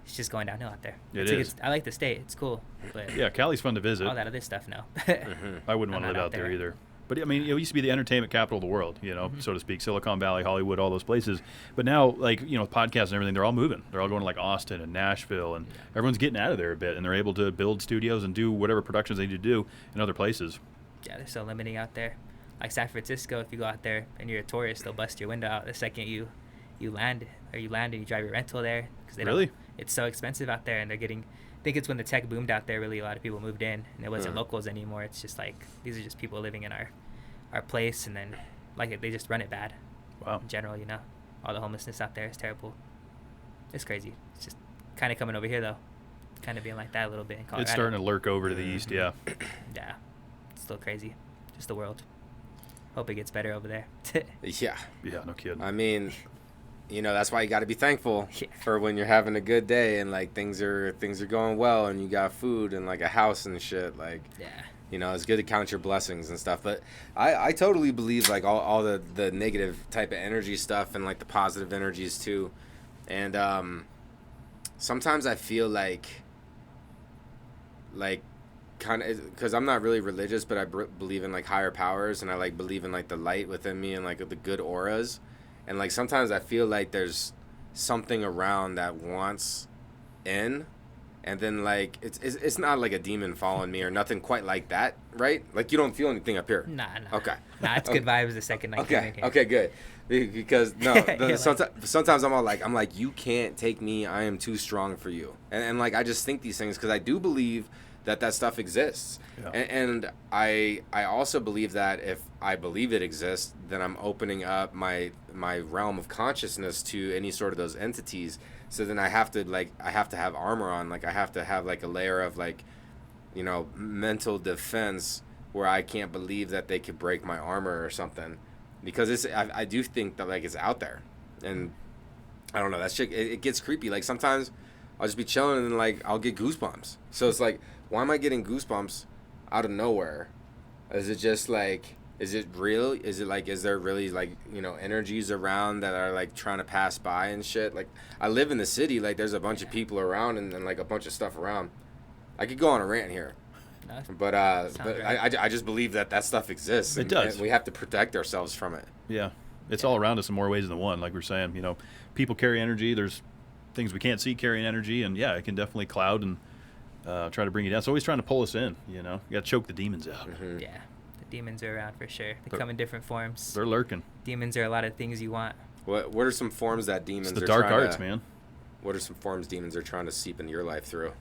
F: It's just going downhill out there.
E: It is.
F: I like the state. It's cool, but
E: Yeah, Cali's fun to visit.
F: all that other stuff, no.
E: I wouldn't
F: I'm
E: want to
F: not
E: live
F: out
E: out there
F: there.
E: either. But I mean, it used to be the entertainment capital of the world, so to speak. Silicon Valley, Hollywood, all those places. But now, like, podcasts and everything, they're all moving. They're all going to like Austin and Nashville, and everyone's getting out of there a bit, and they're able to build studios and do whatever productions they need to do in other places.
F: Yeah, they're so limiting out there. Like San Francisco, if you go out there and you're a tourist, they'll bust your window out the second you land and you drive your rental there, because they
E: Really?
F: It's so expensive out there, and they're getting. I think it's when the tech boomed out there. Really, a lot of people moved in, and it wasn't locals anymore. It's just like these are just people living in our place, and then like they just run it bad.
E: Wow.
F: In general, you know, all the homelessness out there is terrible. It's crazy. It's just kind of coming over here though, kind of being like that a little bit in Colorado.
E: It's starting to lurk over to the east. Yeah.
F: Yeah, it's still crazy. Just the world. Hope it gets better over there.
D: Yeah.
E: Yeah, no kidding.
D: I mean, you know, that's why you got to be thankful
F: Yeah.
D: for when you're having a good day and like things are going well and you got food and like a house and shit. Like,
F: Yeah.
D: you know, it's good to count your blessings and stuff. But I totally believe like all the negative type of energy stuff and like the positive energies too. And sometimes I feel like kind of, because I'm not really religious, but I believe in like higher powers, and I like believe in like the light within me and like the good auras. And like sometimes I feel like there's something around that wants in, and then like it's not like a demon following me or nothing quite like that, right? Like you don't feel anything up here.
F: Nah.
D: Okay.
F: Nah, it's good vibes the second night.
D: Okay. Okay. Good. Because no, sometimes I'm like you can't take me. I am too strong for you. And like I just think these things because I do believe that stuff exists. Yeah. And I also believe that if I believe it exists, then I'm opening up my realm of consciousness to any sort of those entities. So then I have to have armor on. Like I have to have like a layer of like, you know, mental defense where I can't believe that they could break my armor or something, because I do think that like it's out there, and I don't know, that shit it gets creepy. Like sometimes I'll just be chilling and then like I'll get goosebumps. So it's like, why am I getting goosebumps out of nowhere? Is it just like, is it real? Is it like, is there really like, you know, energies around that are like trying to pass by and shit? Like I live in the city, like there's a bunch of people around and like a bunch of stuff around. I could go on a rant here, but
F: right.
D: I just believe that stuff exists.
E: It does.
D: And we have to protect ourselves from it.
E: Yeah. It's all around us in more ways than one. Like we're saying, you know, people carry energy. There's things we can't see carrying energy, and yeah, it can definitely cloud and try to bring you down. It's always trying to pull us in, you know. You got to choke the demons out.
F: Mm-hmm. Yeah, the demons are around for sure. They come in different forms.
E: They're lurking.
F: Demons are a lot of things you want.
D: What are some forms that demons
E: it's the
D: are
E: dark
D: trying
E: arts,
D: to,
E: man.
D: What are some forms demons are trying to seep into your life through?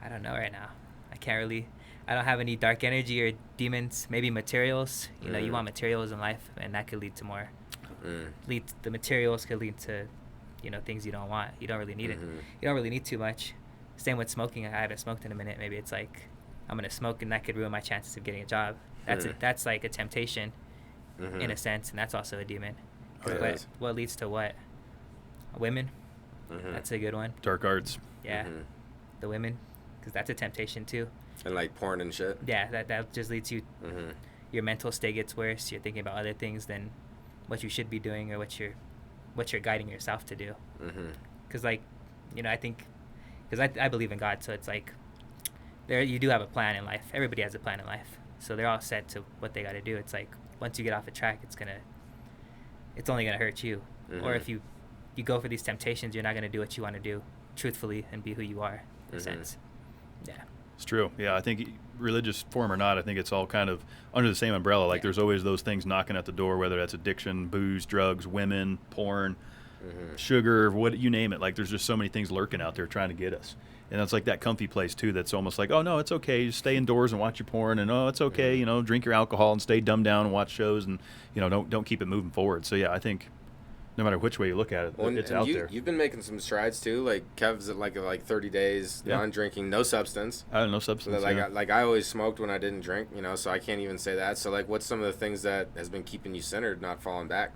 F: I don't know right now. I don't have any dark energy or demons. Maybe materials. You know, you want materials in life, and that could lead to more. The materials could lead to, you know, things you don't want. You don't really need it. You don't really need too much. Same with smoking. I haven't smoked in a minute. Maybe it's like I'm gonna smoke, and that could ruin my chances of getting a job. That's like a temptation, in a sense, and that's also a demon. But what leads to what? Women. That's a good one.
E: Dark arts.
F: Yeah, the women, because that's a temptation too.
D: And like porn and shit.
F: Yeah, that just leads you. Your mental state gets worse. You're thinking about other things than what you should be doing or what you're guiding yourself to do. Because like, you know, I think, because I believe in God, so it's like, you do have a plan in life. Everybody has a plan in life, so they're all set to what they got to do. It's like once you get off the track, it's only gonna hurt you. Or if you go for these temptations, you're not gonna do what you want to do truthfully and be who you are, in a sense. Yeah.
E: It's true. Yeah, I think religious form or not, I think it's all kind of under the same umbrella. Like there's always those things knocking at the door, whether that's addiction, booze, drugs, women, porn, sugar, what you name it. Like there's just so many things lurking out there trying to get us. And it's like that comfy place too that's almost like, oh no, it's okay, just stay indoors and watch your porn, and oh, it's okay, you know, drink your alcohol and stay dumbed down and watch shows, and you know, don't keep it moving forward. So yeah, I think no matter which way you look at it, it's out there.
D: You've been making some strides too. Like Kev's at like 30 days non-drinking, no substance.
E: I don't know substance.
D: Like I always smoked when I didn't drink, you know, so I can't even say that. So like, what's some of the things that has been keeping you centered, not falling back?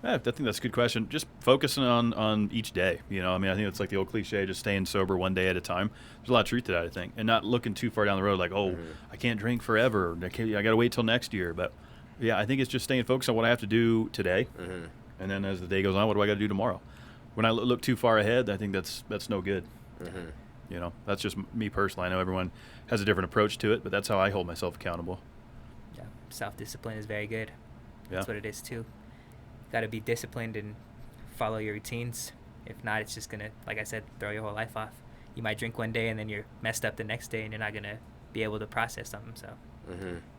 E: Yeah, I think that's a good question. Just focusing on each day. You know, I mean, I think it's like the old cliche, just staying sober one day at a time. There's a lot of truth to that, I think, and not looking too far down the road. Like, I can't drink forever. I got to wait till next year. But yeah, I think it's just staying focused on what I have to do today. And then as the day goes on, what do I got to do tomorrow? When I look too far ahead, I think that's no good. You know, that's just me personally. I know everyone has a different approach to it, but that's how I hold myself accountable.
F: Yeah, self-discipline is very good. That's what it is too. Got to be disciplined and follow your routines. If not, it's just gonna, like I said, throw your whole life off. You might drink one day and then you're messed up the next day, and you're not gonna be able to process something. So,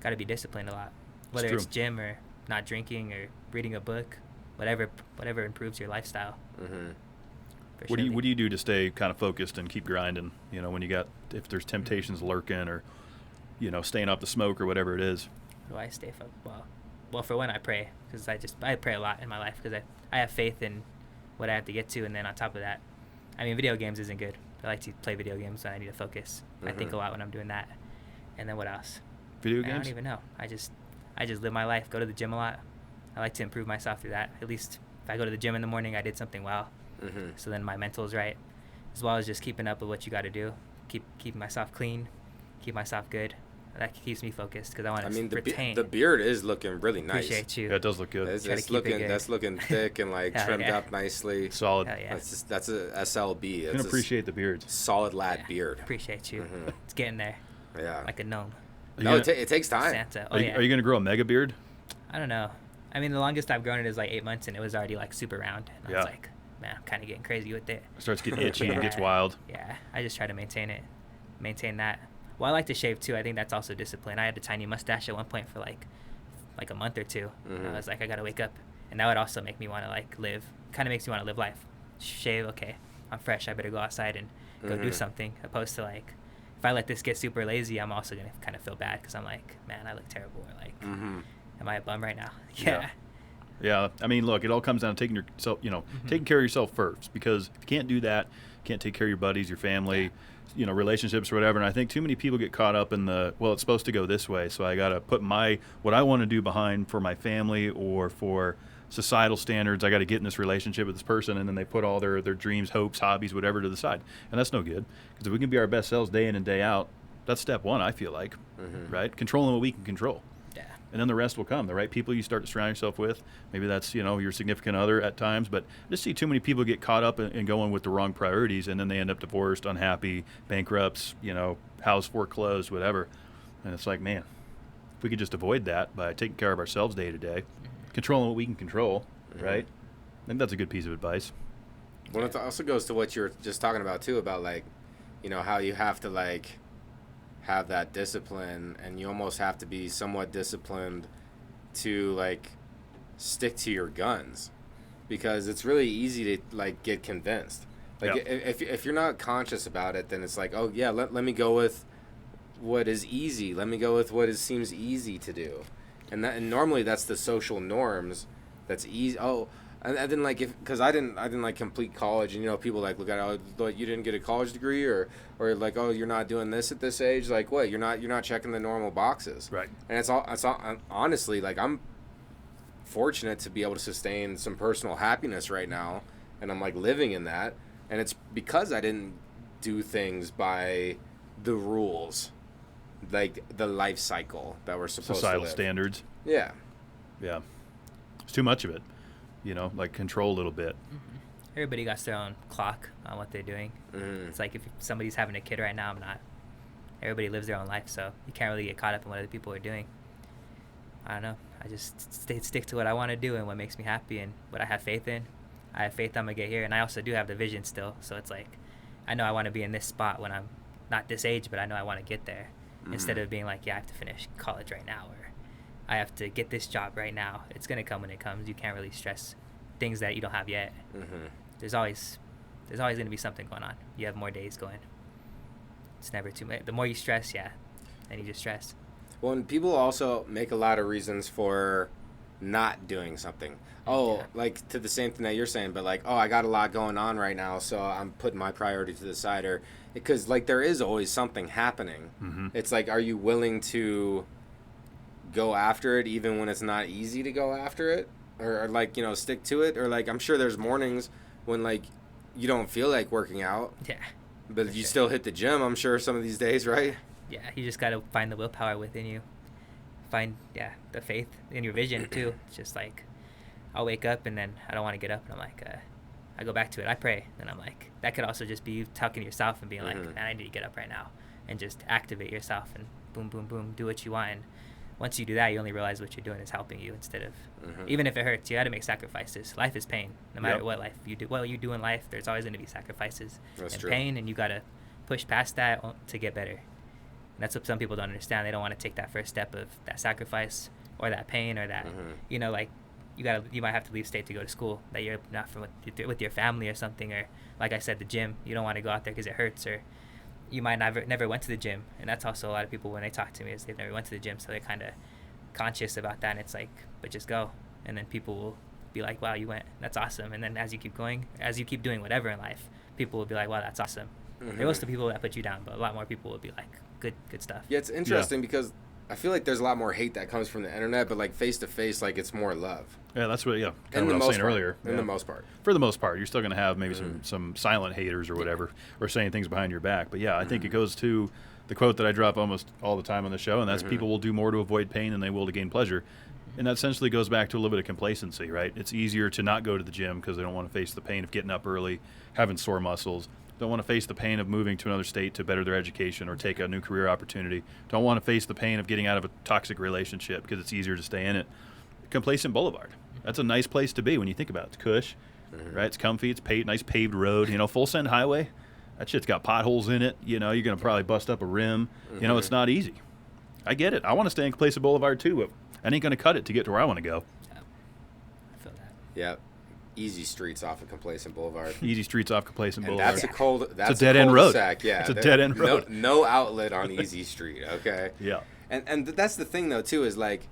F: got to be disciplined a lot. Whether it's gym or not drinking or reading a book. Whatever improves your lifestyle.
E: What do you do to stay kind of focused and keep grinding? You know, when if there's temptations lurking, or you know, staying off the smoke or whatever it is.
F: Do I stay focused? Well, well, for one, I pray, because I pray a lot in my life, because I have faith in what I have to get to. And then on top of that, I mean, video games isn't good. I like to play video games when I need to focus. I think a lot when I'm doing that. And then what else?
E: Video games?
F: I don't even know. I just live my life, go to the gym a lot. I like to improve myself through that. At least if I go to the gym in the morning, I did something well. So then my mental's right, as well as just keeping up with what you got to do. Keeping myself clean, keep myself good. That keeps me focused, because I want to retain.
D: The beard is looking really nice.
F: Appreciate you.
E: Yeah, it does look good.
D: It's looking that's looking thick and like trimmed up nicely.
E: Solid.
F: Hell yeah.
D: That's a SLB.
E: You can appreciate the beards.
D: Solid lad beard.
F: Appreciate you. It's getting there.
D: Yeah.
F: Like a gnome.
D: It takes time.
F: Santa.
E: Are you going to grow a mega beard?
F: I don't know. I mean, the longest I've grown it is like 8 months, and it was already like super round. And I was like, man, I'm kind of getting crazy with it.
E: It starts getting itchy and gets wild.
F: Yeah, I just try to maintain that. Well, I like to shave too. I think that's also discipline. I had a tiny mustache at one point for like a month or two. And I was like, I gotta wake up, and that would also make me want to like live. Kind of makes me want to live life. Shave, okay, I'm fresh. I better go outside and go do something. Opposed to like, if I let this get super lazy, I'm also gonna kind of feel bad, because I'm like, man, I look terrible. Or like, am I a bum right now?
E: Yeah. I mean, look, it all comes down to taking taking care of yourself first, because if you can't do that, you can't take care of your buddies, your family, relationships or whatever. And I think too many people get caught up in it's supposed to go this way, so I got to put what I want to do behind for my family or for societal standards. I got to get in this relationship with this person, and then they put all their dreams, hopes, hobbies, whatever to the side. And that's no good, because if we can be our best selves day in and day out, that's step one, I feel like, right? Controlling what we can control. And then the rest will come. The right people you start to surround yourself with. Maybe that's, your significant other at times. But I just see too many people get caught up in going with the wrong priorities, and then they end up divorced, unhappy, bankrupts, house foreclosed, whatever. And it's like, man, if we could just avoid that by taking care of ourselves day to day, controlling what we can control, right? I think that's a good piece of advice.
D: Well, it also goes to what you were just talking about, too, about, like, how you have to, like, have that discipline, and you almost have to be somewhat disciplined to like stick to your guns, because it's really easy to like get convinced. Like if you're not conscious about it, then it's like, oh yeah, let me go with what is easy. Let me go with what seems easy to do, and normally that's the social norms. That's easy. Oh. And then like because I didn't like complete college, and people like look at it, oh, you didn't get a college degree, or like, oh, you're not doing this at this age, like what, you're not checking the normal boxes,
E: right?
D: And it's all honestly, like, I'm fortunate to be able to sustain some personal happiness right now, and I'm like living in that, and it's because I didn't do things by the rules, like the life cycle that we're supposed to live.
E: Societal standards.
D: Yeah.
E: It's too much of it. Like control a little bit.
F: Everybody got their own clock on what they're doing. It's like if somebody's having a kid right now, I'm not. Everybody lives their own life, so you can't really get caught up in what other people are doing. I don't know. I just stick to what I want to do and what makes me happy and what I have faith in. I have faith I'm going to get here, and I also do have the vision still. So it's like, I know I want to be in this spot when I'm not this age, but I know I want to get there. Instead of being like, yeah, I have to finish college right now, or I have to get this job right now. It's going to come when it comes. You can't really stress things that you don't have yet. There's always going to be something going on. You have more days going. It's never too much. The more you stress, then you just stress. Well,
D: and people also make a lot of reasons for not doing something. Like to the same thing that you're saying, but like, I got a lot going on right now, so I'm putting my priority to the side, or because like there is always something happening. It's like, are you willing to go after it even when it's not easy to go after it, or like stick to it, or like I'm sure there's mornings when like you don't feel like working out, but you still hit the gym, I'm sure, some of these days, right?
F: You just got to find the willpower within you, find the faith in your vision too. It's just like I'll wake up and then I don't want to get up, and I'm like I go back to it, I pray, and I'm like, that could also just be you talking to yourself and being like, man, I need to get up right now, and just activate yourself and boom boom boom, do what you want. And once you do that, you only realize what you're doing is helping you, instead of even if it hurts, you got to make sacrifices. Life is pain. No matter what you do in life, there's always going to be sacrifices and pain, and you got to push past that to get better. And that's what some people don't understand. They don't want to take that first step of that sacrifice or that pain or that like you might have to leave state to go to school, that you're not with your family or something, or like I said, the gym. You don't want to go out there because it hurts, or you might never went to the gym. And that's also a lot of people when they talk to me is they've never went to the gym, so they're kind conscious about that, and it's like, but just go, and then people will be like, wow, you went, that's awesome. And then as you keep going, as you keep doing whatever in life, people will be like, wow, that's awesome. There was the people that put you down, but a lot more people will be like, good stuff.
D: Yeah, it's interesting because I feel like there's a lot more hate that comes from the internet, but like face to face, like it's more love.
E: Yeah, that's what. Yeah, kind
D: In
E: of what I was saying
D: part.
E: earlier.
D: In the most part.
E: For the most part, you're still going to have maybe some silent haters or whatever, or saying things behind your back. But yeah, I think it goes to the quote that I drop almost all the time on the show, and that's people will do more to avoid pain than they will to gain pleasure. And that essentially goes back to a little bit of complacency, right? It's easier to not go to the gym because they don't want to face the pain of getting up early, having sore muscles. Don't want to face the pain of moving to another state to better their education or take a new career opportunity. Don't want to face the pain of getting out of a toxic relationship because it's easier to stay in it. Complacent Boulevard. That's a nice place to be when you think about it. It's cush, right? It's comfy. It's paved, nice paved road. You know, full send highway. That shit's got potholes in it. You know, you're going to probably bust up a rim. You know, it's not easy. I get it. I want to stay in Complacent Boulevard too, but I ain't going to cut it to get to where I want to go.
F: Yeah. I feel that.
D: Yeah. Easy streets off of Complacent Boulevard.
E: Easy streets off Complacent
D: And
E: Boulevard.
D: that's
E: it's a dead end road.
D: Yeah,
E: it's a dead end road.
D: No outlet on Easy Street. Okay.
E: Yeah.
D: And that's the thing though too is like,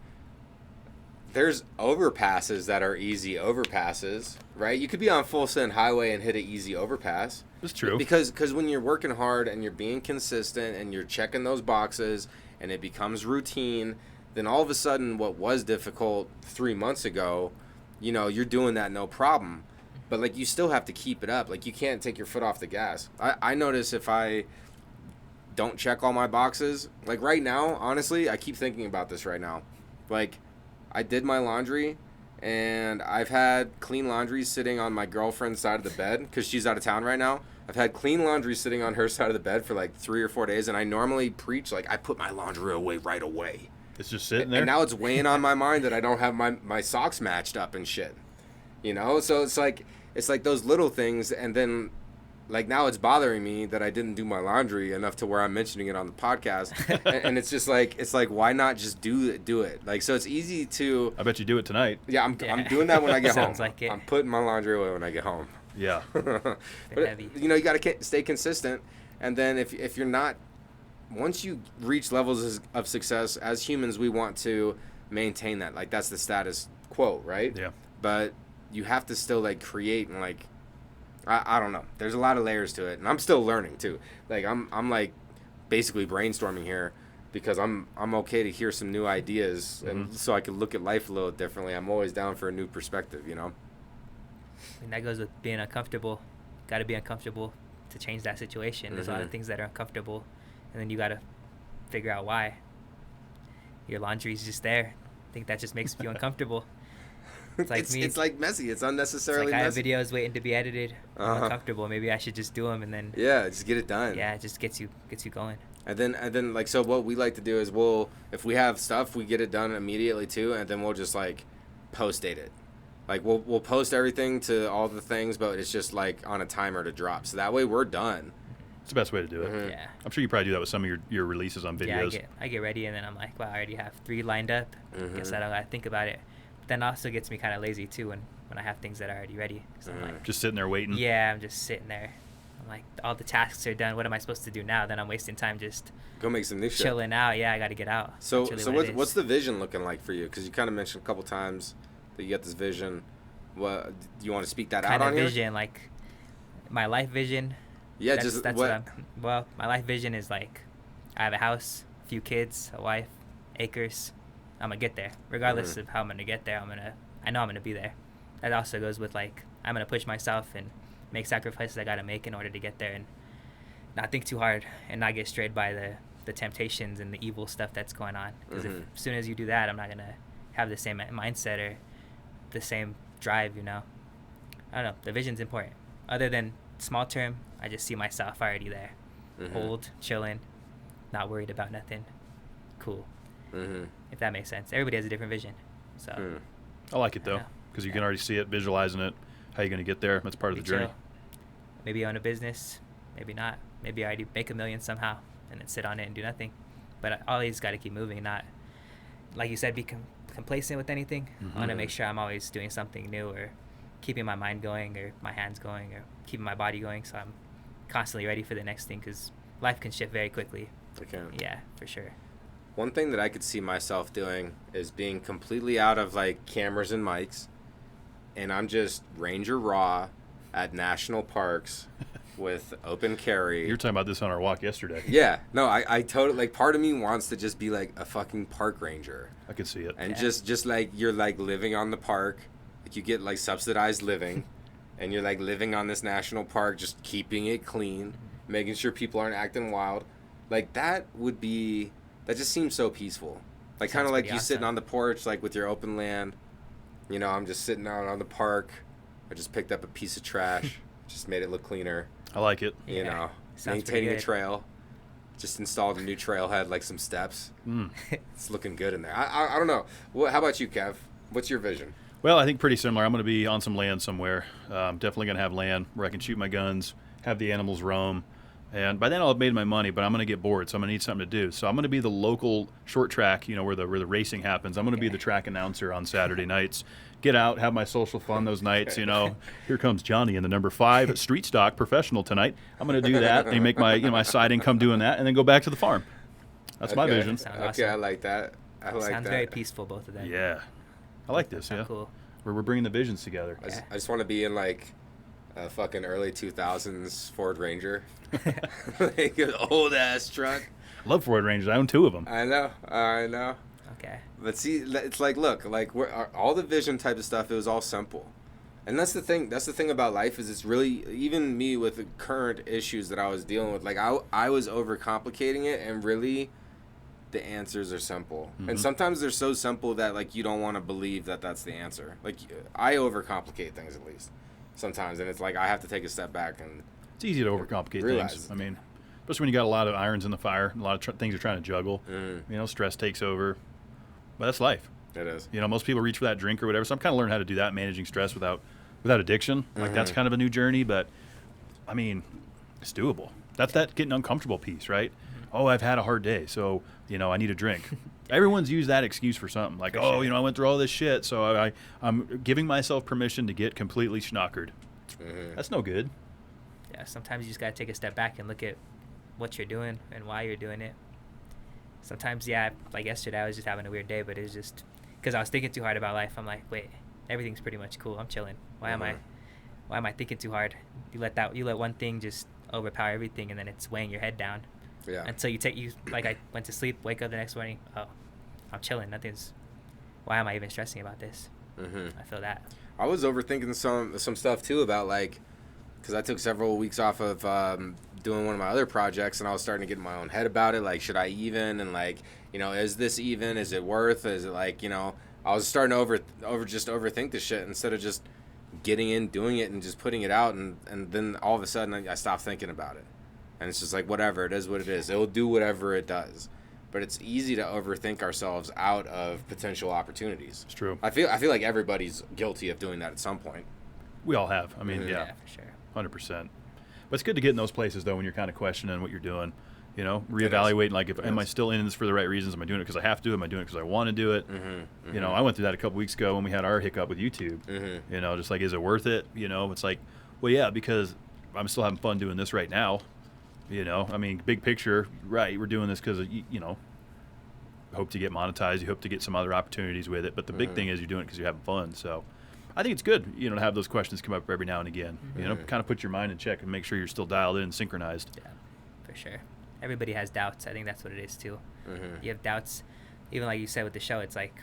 D: there's overpasses that are easy overpasses, right? You could be on Full Send Highway and hit an easy overpass.
E: That's true.
D: Because when you're working hard and you're being consistent and you're checking those boxes and it becomes routine, then all of a sudden what was difficult 3 months ago, you know, you're doing that no problem. But, like, you still have to keep it up. Like, you can't take your foot off the gas. I notice if I don't check all my boxes, like, right now, honestly, I keep thinking about this right now. Like, I did my laundry, and I've had clean laundry sitting on my girlfriend's side of the bed because she's out of town right now. I've had clean laundry sitting on her side of the bed for, like, 3 or 4 days, and I normally preach, like, I put my laundry away right away.
E: It's just sitting there.
D: And now it's weighing on my mind that I don't have my socks matched up and shit. You know? So it's like those little things, and then like now it's bothering me that I didn't do my laundry enough to where I'm mentioning it on the podcast. and it's just like why not just do it? Like, so it's easy to
E: I bet you do it tonight.
D: Yeah, I'm doing that when I get home.
F: Sounds like it.
D: I'm putting my laundry away when I get home.
E: Yeah.
D: But
F: heavy.
D: you know, you got to stay consistent, and then if you're not, once you reach levels of success, as humans, we want to maintain that. Like, that's the status quo, right?
E: Yeah.
D: But you have to still, like, create and, like, I don't know. There's a lot of layers to it, and I'm still learning, too. Like, I'm like, basically brainstorming here because I'm okay to hear some new ideas, and so I can look at life a little differently. I'm always down for a new perspective, you know?
F: And that goes with being uncomfortable. Got to be uncomfortable to change that situation. There's a lot of things that are uncomfortable, and then you got to figure out why. Your laundry's just there. I think that just makes you uncomfortable. It's like
D: it's like messy. It's unnecessarily
F: it's like
D: messy.
F: I have videos waiting to be edited. I'm uncomfortable. Maybe I should just do them, and then
D: just get it done.
F: Yeah, it just gets you going.
D: And then like, so what we like to do is if we have stuff, we get it done immediately too, and then we'll just like post date it. Like we'll post everything to all the things, but it's just like on a timer to drop. So that way we're done.
E: It's the best way to do it.
F: Yeah.
E: I'm sure you probably do that with some of your releases on videos.
F: Yeah, I get ready, and then I'm like, wow, I already have 3 lined up. Guess I don't gotta think about it. But then also gets me kind of lazy too when I have things that are already ready. So I'm like,
E: just sitting there waiting.
F: yeah, I'm just sitting there. I'm like, all the tasks are done. What am I supposed to do now? Then I'm wasting time just
D: Go make some new shit.
F: chilling out. Yeah, I got to get out.
D: So
F: That's really
D: what's the vision looking like for you? Because you kind of mentioned a couple times that you got this vision. What do you want to speak that out on here?
F: vision, like my life vision.
D: Yeah,
F: That's what my life vision is like. I have a house, a few kids, a wife, acres. I'm gonna get there, regardless of how I'm gonna get there. I know I'm gonna be there. That also goes with like I'm gonna push myself and make sacrifices I gotta make in order to get there, and not think too hard and not get strayed by the temptations and the evil stuff that's going on. Because as soon as you do that, I'm not gonna have the same mindset or the same drive. You know, I don't know. The vision's important. Other than small term, I just see myself already there, old, chilling, not worried about nothing. Cool. If that makes sense. Everybody has a different vision. So
E: I like it though, because you can already see it, visualizing it, how you're going to get there. That's part of the journey.
F: Chill. Maybe own a business, maybe not. Maybe I already make $1 million somehow and then sit on it and do nothing. But I always got to keep moving, not, like you said, be complacent with anything. I want to make sure I'm always doing something new or keeping my mind going or my hands going or keeping my body going, so I'm constantly ready for the next thing, because life can shift very quickly.
D: Okay.
F: Yeah, for sure.
D: one thing that I could see myself doing is being completely out of like cameras and mics, and I'm just Ranger Raw at national parks with open carry.
E: You were talking about this on our walk yesterday.
D: Yeah, no, I totally, like, part of me wants to just be like a fucking park ranger.
E: I could see it.
D: And just like you're like living on the park, like you get like subsidized living, and you're like living on this national park, just keeping it clean, making sure people aren't acting wild. Like that just seems so peaceful. Like kind of like you sitting on the porch, like with your open land. You know, I'm just sitting out on the park. I just picked up a piece of trash, just made it look cleaner.
E: I like it.
D: You know, maintaining a trail. Just installed a new trailhead, like some steps. It's looking good in there. I don't know. How about you, Kev? What's your vision?
E: Well, I think pretty similar. I'm going to be on some land somewhere. Definitely going to have land where I can shoot my guns, have the animals roam. And by then I'll have made my money, but I'm going to get bored, so I'm going to need something to do. So I'm going to be the local short track, you know, where the racing happens. I'm going to be the track announcer on Saturday nights. Get out, have my social fun those nights, you know. Here comes Johnny in the number 5 street stock professional tonight. I'm going to do that and make my, my side income doing that, and then go back to the farm. That's my vision.
F: Sounds
D: Okay,
F: awesome.
D: I like that.
F: Sounds very peaceful, both of them.
E: Yeah. I like this, yeah.
F: Cool.
E: We're bringing the visions together.
D: I just want to be in like a fucking early 2000s Ford Ranger. Like an old ass truck.
E: I love Ford Rangers. I own 2 of them.
D: I know.
F: Okay.
D: But see, it's like, look, like all the vision type of stuff, it was all simple. And that's the thing about life, is it's really, even me with the current issues that I was dealing with, like I was overcomplicating it, and really the answers are simple. And sometimes they're so simple that like you don't want to believe that that's the answer. Like I overcomplicate things at least sometimes, and it's like I have to take a step back and
E: It's easy to overcomplicate things. I mean, especially when you got a lot of irons in the fire, a lot of things you're trying to juggle. You know, stress takes over. But that's life.
D: It is.
E: You know, most people reach for that drink or whatever. So I'm kind of learning how to do that, managing stress without addiction. Like that's kind of a new journey, but I mean, it's doable. That's that getting uncomfortable piece, right? Oh, I've had a hard day, so you know I need a drink. Everyone's used that excuse for something. Like, you know, I went through all this shit, so I'm giving myself permission to get completely schnockered. That's no good.
F: Yeah, sometimes you just gotta take a step back and look at what you're doing and why you're doing it. Sometimes, yeah, like yesterday, I was just having a weird day, but it was just because I was thinking too hard about life. I'm like, wait, everything's pretty much cool. I'm chilling. Why am I thinking too hard? You let one thing just overpower everything, and then it's weighing your head down.
D: Yeah.
F: Until like I went to sleep, wake up the next morning, oh, I'm chilling. Why am I even stressing about this? I feel that. I
D: was overthinking some stuff too about like, because I took several weeks off of doing one of my other projects, and I was starting to get in my own head about it. Like, should I even? And like, you know, is this even? Is it worth? Is it like, you know? I was starting to overthink this shit instead of just getting in, doing it, and just putting it out, and then all of a sudden I stopped thinking about it, and it's just like whatever, it is what it is. It will do whatever it does. But it's easy to overthink ourselves out of potential opportunities.
E: It's true.
D: I feel like everybody's guilty of doing that at some point.
E: We all have. I mean,
F: yeah, for sure.
E: 100%. But it's good to get in those places, though, when you're kind of questioning what you're doing. You know, reevaluating, like, am I still in this for the right reasons? Am I doing it because I have to? Am I doing it because I want to do it? You know, I went through that a couple weeks ago when we had our hiccup with YouTube. You know, just like, is it worth it? You know, it's like, well, yeah, because I'm still having fun doing this right now. You know, I mean, big picture, right, we're doing this because, you know, hope to get monetized. You hope to get some other opportunities with it. But the big thing is you're doing it because you're having fun. So I think it's good, you know, to have those questions come up every now and again. You know, kind of put your mind in check and make sure you're still dialed in and synchronized.
F: Yeah, for sure. Everybody has doubts. I think that's what it is too. You have doubts, even like you said with the show. It's like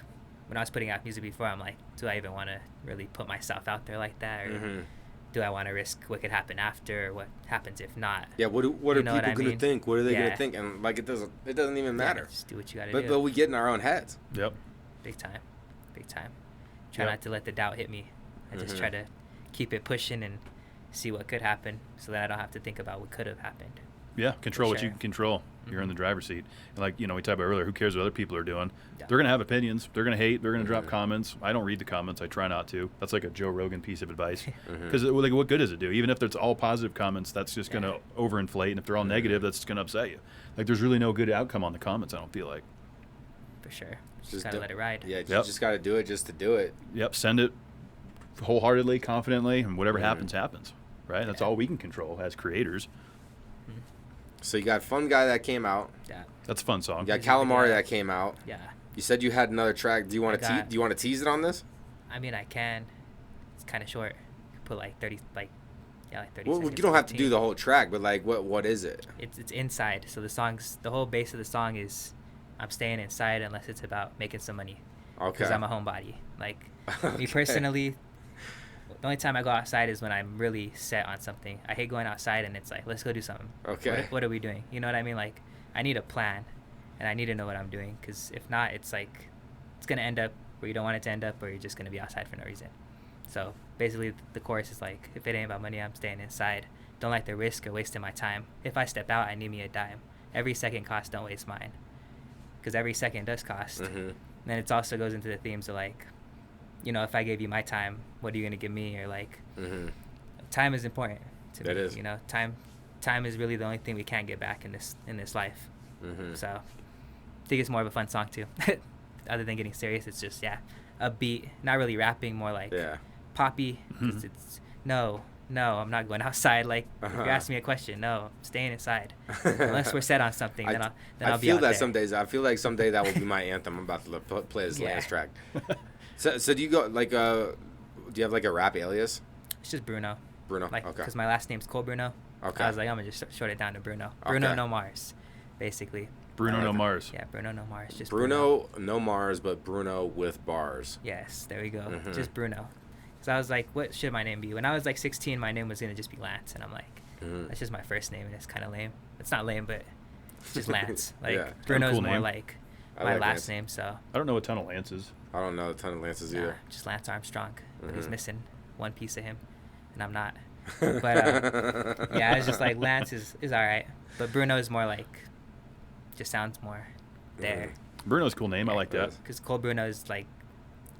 F: when I was putting out music before, I'm like, do I even want to really put myself out there like that, or do I want to risk what could happen after, or what happens if not?
D: Yeah, what are people gonna think? What are they gonna think? And like, it doesn't even matter.
F: Just do what you gotta do.
D: But we get in our own heads.
E: Yep.
F: Big time. Try not to let the doubt hit me. I just try to keep it pushing and see what could happen, so that I don't have to think about what could have happened.
E: Yeah, control what you can control. You're in the driver's seat. And like, you know, we talked about earlier, who cares what other people are doing? Yeah. They're going to have opinions. They're going to hate. They're going to drop comments. I don't read the comments. I try not to. That's like a Joe Rogan piece of advice. Because like, what good does it do? Even if it's all positive comments, that's just going to overinflate. And if they're all negative, that's going to upset you. Like, there's really no good outcome on the comments, I don't feel like.
F: For sure. Just got to let it ride.
D: Yeah, you just got to do it just to do it.
E: Yep, send it wholeheartedly, confidently, and whatever happens, happens. Right? That's all we can control as creators.
D: So you got Fun Guy that came out.
F: Yeah.
E: That's a fun song.
D: You got Calamari that came out.
F: Yeah.
D: You said you had another track. Do you want to do you want to tease it on this?
F: I mean, I can. It's kind of short. Put like 30 like 30
D: Well,
F: seconds.
D: you don't have to do the whole track, but like what is it?
F: It's inside. So the whole base of the song is I'm staying inside unless it's about making some money.
D: Okay.
F: Because I'm a homebody. Like me personally, the only time I go outside is when I'm really set on something. I hate going outside and it's like, let's go do something.
D: Okay.
F: What are we doing? You know what I mean? Like I need a plan, and I need to know what I'm doing. Because if not, it's like it's gonna end up where you don't want it to end up, or you're just gonna be outside for no reason. So basically, the chorus is like, if it ain't about money, I'm staying inside. Don't like the risk or wasting my time. If I step out, I need me a dime. Every second costs, don't waste mine. Because every second does cost.
D: Mm-hmm.
F: Then it also goes into the themes of like, you know, if I gave you my time, what are you gonna give me? Or like, time is important to me.
D: It is.
F: You know, time is really the only thing we can't get back in this life. So I think it's more of a fun song too. Other than getting serious, it's just upbeat, not really rapping, more like poppy. It's no, I'm not going outside. Like if you ask me a question, no, I'm staying inside unless we're set on something. Then I'll be out
D: feel that
F: there.
D: some days. I feel like someday that will be my anthem. I'm about to play this last track. So do you go like do you have like a rap alias?
F: It's just Bruno. Like,
D: okay.
F: Because my last name's Colbruno.
D: Okay.
F: I was like, I'm gonna just short it down to Bruno. Bruno No Mars, basically.
E: Bruno No Mars.
F: Yeah, Bruno No Mars. Just
D: Bruno No Mars, but Bruno with bars.
F: Yes, there we go. Just Bruno. Because I was like, what should my name be? When I was like 16, my name was gonna just be Lance, and I'm like, that's just my first name, and it's kind of lame. It's not lame, but it's just Lance. Like Bruno's
E: cool
F: more
E: name.
F: like
D: I
F: my
D: like
F: last
D: Lance.
F: name, so.
E: I don't know a ton of Lances.
D: I don't know a ton of Lances either.
F: Just Lance Armstrong, but he's missing one piece of him, and I'm not. But yeah, it's just like Lance is all right, but Bruno is more like, just sounds more there.
E: Bruno's a cool name. I like that.
F: Because Colbruno is like,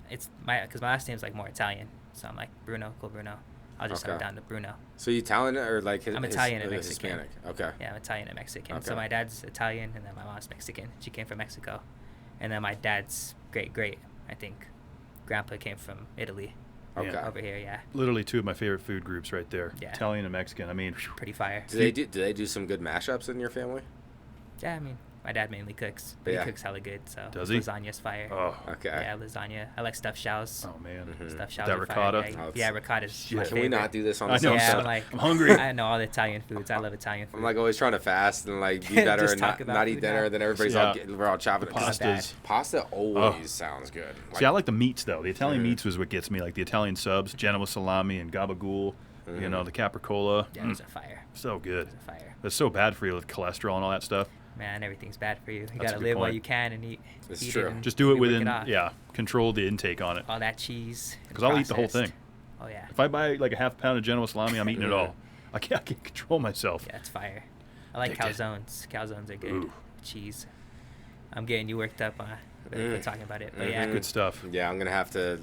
F: because my last name's like more Italian, so I'm like Colbruno. I'll just settle down to Bruno.
D: So you Italian or like
F: I'm Italian and Mexican.
D: Hispanic? Okay.
F: Yeah, I'm Italian and Mexican.
D: Okay.
F: So my dad's Italian, and then my mom's Mexican. She came from Mexico, and then my dad's great, I think, grandpa came from Italy.
D: Okay.
F: Over here, yeah.
E: Literally two of my favorite food groups right there.
F: Yeah.
E: Italian and Mexican. I mean,
F: Pretty fire.
D: Do they do some good mashups in your family?
F: Yeah, I mean, my dad mainly cooks, but he cooks hella good. So
E: Does he?
F: Lasagna's fire.
E: oh,
D: Okay.
F: Yeah, lasagna. I like stuffed shows.
E: oh man.
F: Stuffed shows
E: That
F: are
E: ricotta?
F: fire.
D: Oh,
F: Yeah, ricotta's my
D: Can we
F: favorite.
D: not do this on
E: I
D: the
E: know.
F: Yeah,
E: I'm
F: I'm like,
E: I'm hungry.
F: I know all the Italian foods. I love Italian food.
D: I'm like always trying to fast and like be better
F: Just
D: and
F: talk
D: not,
F: about
D: not eat
F: food
D: dinner.
F: now.
D: Then everybody's we're all chopping it.
E: Pastas.
D: Pasta always sounds good.
E: See, I like the meats though. The Italian meats was what gets me. Like the Italian subs, Genoa salami and gabagool. You know, the capricola.
F: Yeah, those are fire.
E: So good.
F: Those are fire.
E: It's so bad for you with cholesterol and all that stuff.
F: Man, everything's bad for you. You
E: That's a
F: gotta
E: good
F: live while
E: point.
F: you can and eat.
D: It's
F: eat
D: true.
F: It and
E: Just do it
F: work
E: within,
F: off.
E: control the intake on it.
F: All that cheese.
E: Because I'll eat the whole
F: processed.
E: thing.
F: Oh yeah.
E: If I buy like a half pound of Genoa salami, I'm eating it all. I can't control myself.
F: Yeah, it's fire. I like
E: Addicted.
F: calzones. Calzones are good.
E: Ooh.
F: Cheese. I'm getting you worked up on talking about it, but yeah.
E: Good stuff.
D: Yeah, I'm gonna have to.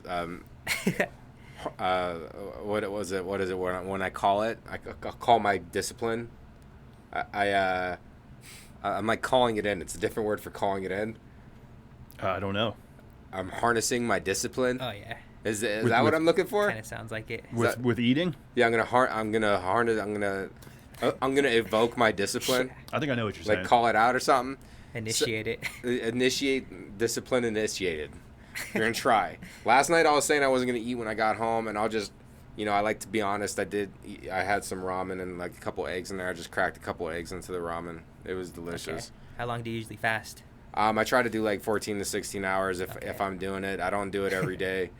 D: What was it? What is it? When I call it, I'll call my discipline. I'm like calling it in. It's a different word for calling it in.
E: I don't know.
D: I'm harnessing my discipline.
F: Oh yeah.
D: Is that
E: With-
D: what
E: with-
D: I'm looking for?
F: Kind of sounds like it.
E: With eating?
D: Yeah, I'm gonna harness. I'm gonna evoke my discipline.
E: I think I know what you're
D: Like
E: saying.
D: call it out or something.
F: Initiate it.
D: Initiate discipline initiated. You're gonna try. Last night I was saying I wasn't gonna eat when I got home, and I'll just, I like to be honest. I had some ramen and like a couple eggs in there. I just cracked a couple eggs into the ramen. It was delicious.
F: Okay. How long do you usually fast?
D: I try to do like 14 to 16 hours if I'm doing it. I don't do it every day,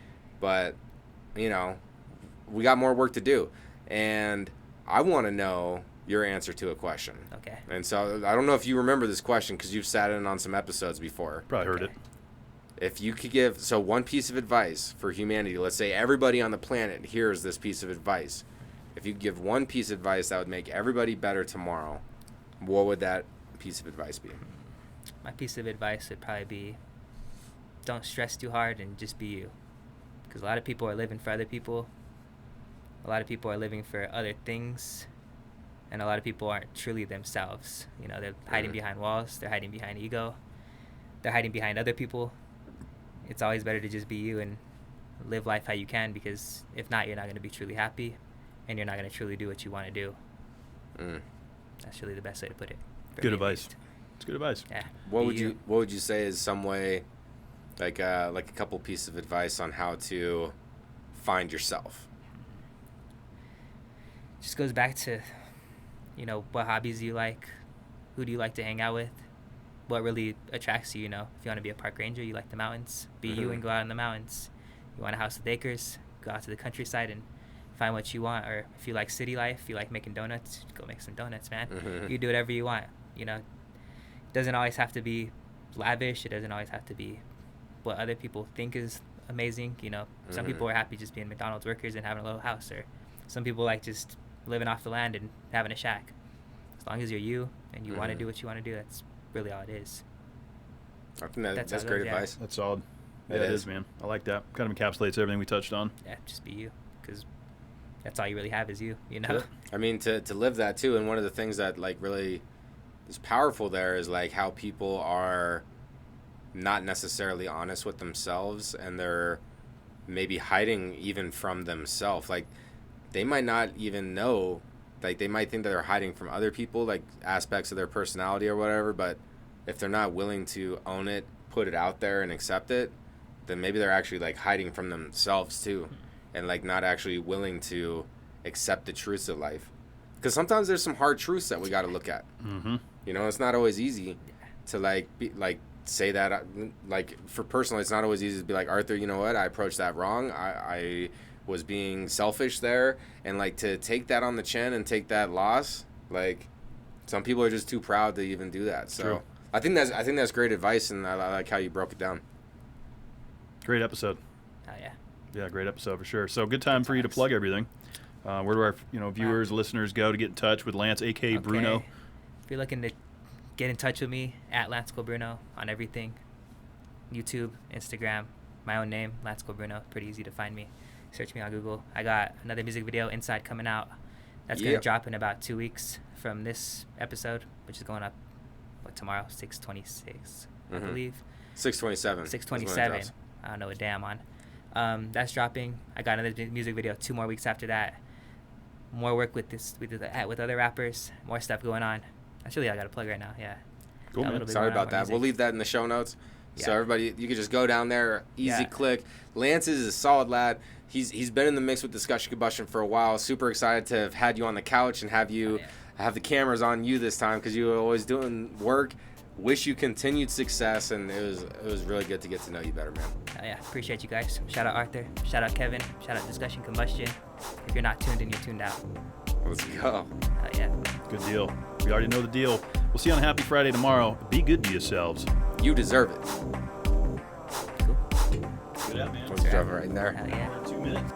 D: but we got more work to do, and I want to know your answer to a question.
F: Okay.
D: And so I don't know if you remember this question because you've sat in on some episodes before.
E: Probably heard it.
D: If you could give one piece of advice for humanity, let's say everybody on the planet hears this piece of advice. If you could give one piece of advice that would make everybody better tomorrow, what would that piece of advice be?
F: My piece of advice would probably be, don't stress too hard and just be you. Because a lot of people are living for other people. A lot of people are living for other things. And a lot of people aren't truly themselves. They're hiding behind walls. They're hiding behind ego. They're hiding behind other people. It's always better to just be you and live life how you can, because if not, you're not going to be truly happy, and you're not going to truly do what you want to do. That's really the best way to put it.
E: Good advice. It's good advice.
F: Yeah.
D: What would you say is some way, like a couple pieces of advice on how to find yourself?
F: Just goes back to, what hobbies do you like? Who do you like to hang out with? What really attracts you, If you want to be a park ranger, you like the mountains. Be you and go out in the mountains. You want a house with acres, go out to the countryside and find what you want. Or if you like city life, you like making donuts, go make some donuts, man. You do whatever you want, It doesn't always have to be lavish. It doesn't always have to be what other people think is amazing. Some people are happy just being McDonald's workers and having a little house, or some people like just living off the land and having a shack. As long as you're you and you want to do what you want to do, that's really all it is.
D: I think that's great advice.
E: That's solid. Yeah, it is, man. I like that. Kind of encapsulates everything we touched on.
F: Yeah, just be you, because that's all you really have is you.
D: Yeah. I mean, to live that too, and one of the things that like really is powerful there is like how people are not necessarily honest with themselves, and they're maybe hiding even from themselves. Like they might not even know, like they might think that they're hiding from other people, like aspects of their personality or whatever, but if they're not willing to own it, put it out there and accept it, then maybe they're actually like hiding from themselves too, and like not actually willing to accept the truths of life. Because sometimes there's some hard truths that we got to look at. It's not always easy to say that, like for personal, it's not always easy to be like, Arthur, you know what, I approached that wrong. I was being selfish there, and like to take that on the chin and take that loss, like some people are just too proud to even do that. So true. I think that's great advice, and I like how you broke it down.
E: Great episode.
F: Oh yeah.
E: Yeah, great episode for sure. So good time for you to plug everything. Where do our viewers, listeners go to get in touch with Lance, aka Bruno?
F: If you're looking to get in touch with me, at Lance Colbruno on everything. YouTube, Instagram, my own name, Lance Colbruno. Pretty easy to find me. Search me on Google. I got another music video, Inside, coming out. That's going to drop in about 2 weeks from this episode, which is going up tomorrow, 6/26, I believe.
D: 6/27.
F: 6/27. I don't know a damn on. That's dropping. I got another music video 2 more weeks after that. More work with other rappers. More stuff going on. That's really all I got to plug right now. Yeah.
E: Cool, man.
D: Sorry about that. We'll leave that in the show notes. Yeah. So everybody, you can just go down there, easy click. Lance is a solid lad. He's been in the mix with Discussion Combustion for a while. Super excited to have had you on the couch and have you have the cameras on you this time, because you were always doing work. Wish you continued success, and it was really good to get to know you better, man.
F: Yeah, appreciate you guys. Shout out Arthur. Shout out Kevin. Shout out Discussion Combustion. If you're not tuned in, you're tuned out.
D: Let's go.
F: Yeah.
E: Good deal. We already know the deal. We'll see you on a Happy Friday tomorrow. Be good to yourselves.
D: You deserve it.
F: Cool.
E: Good out, man.
D: Let's drop it right in there.
F: Yeah.
E: 2 minutes.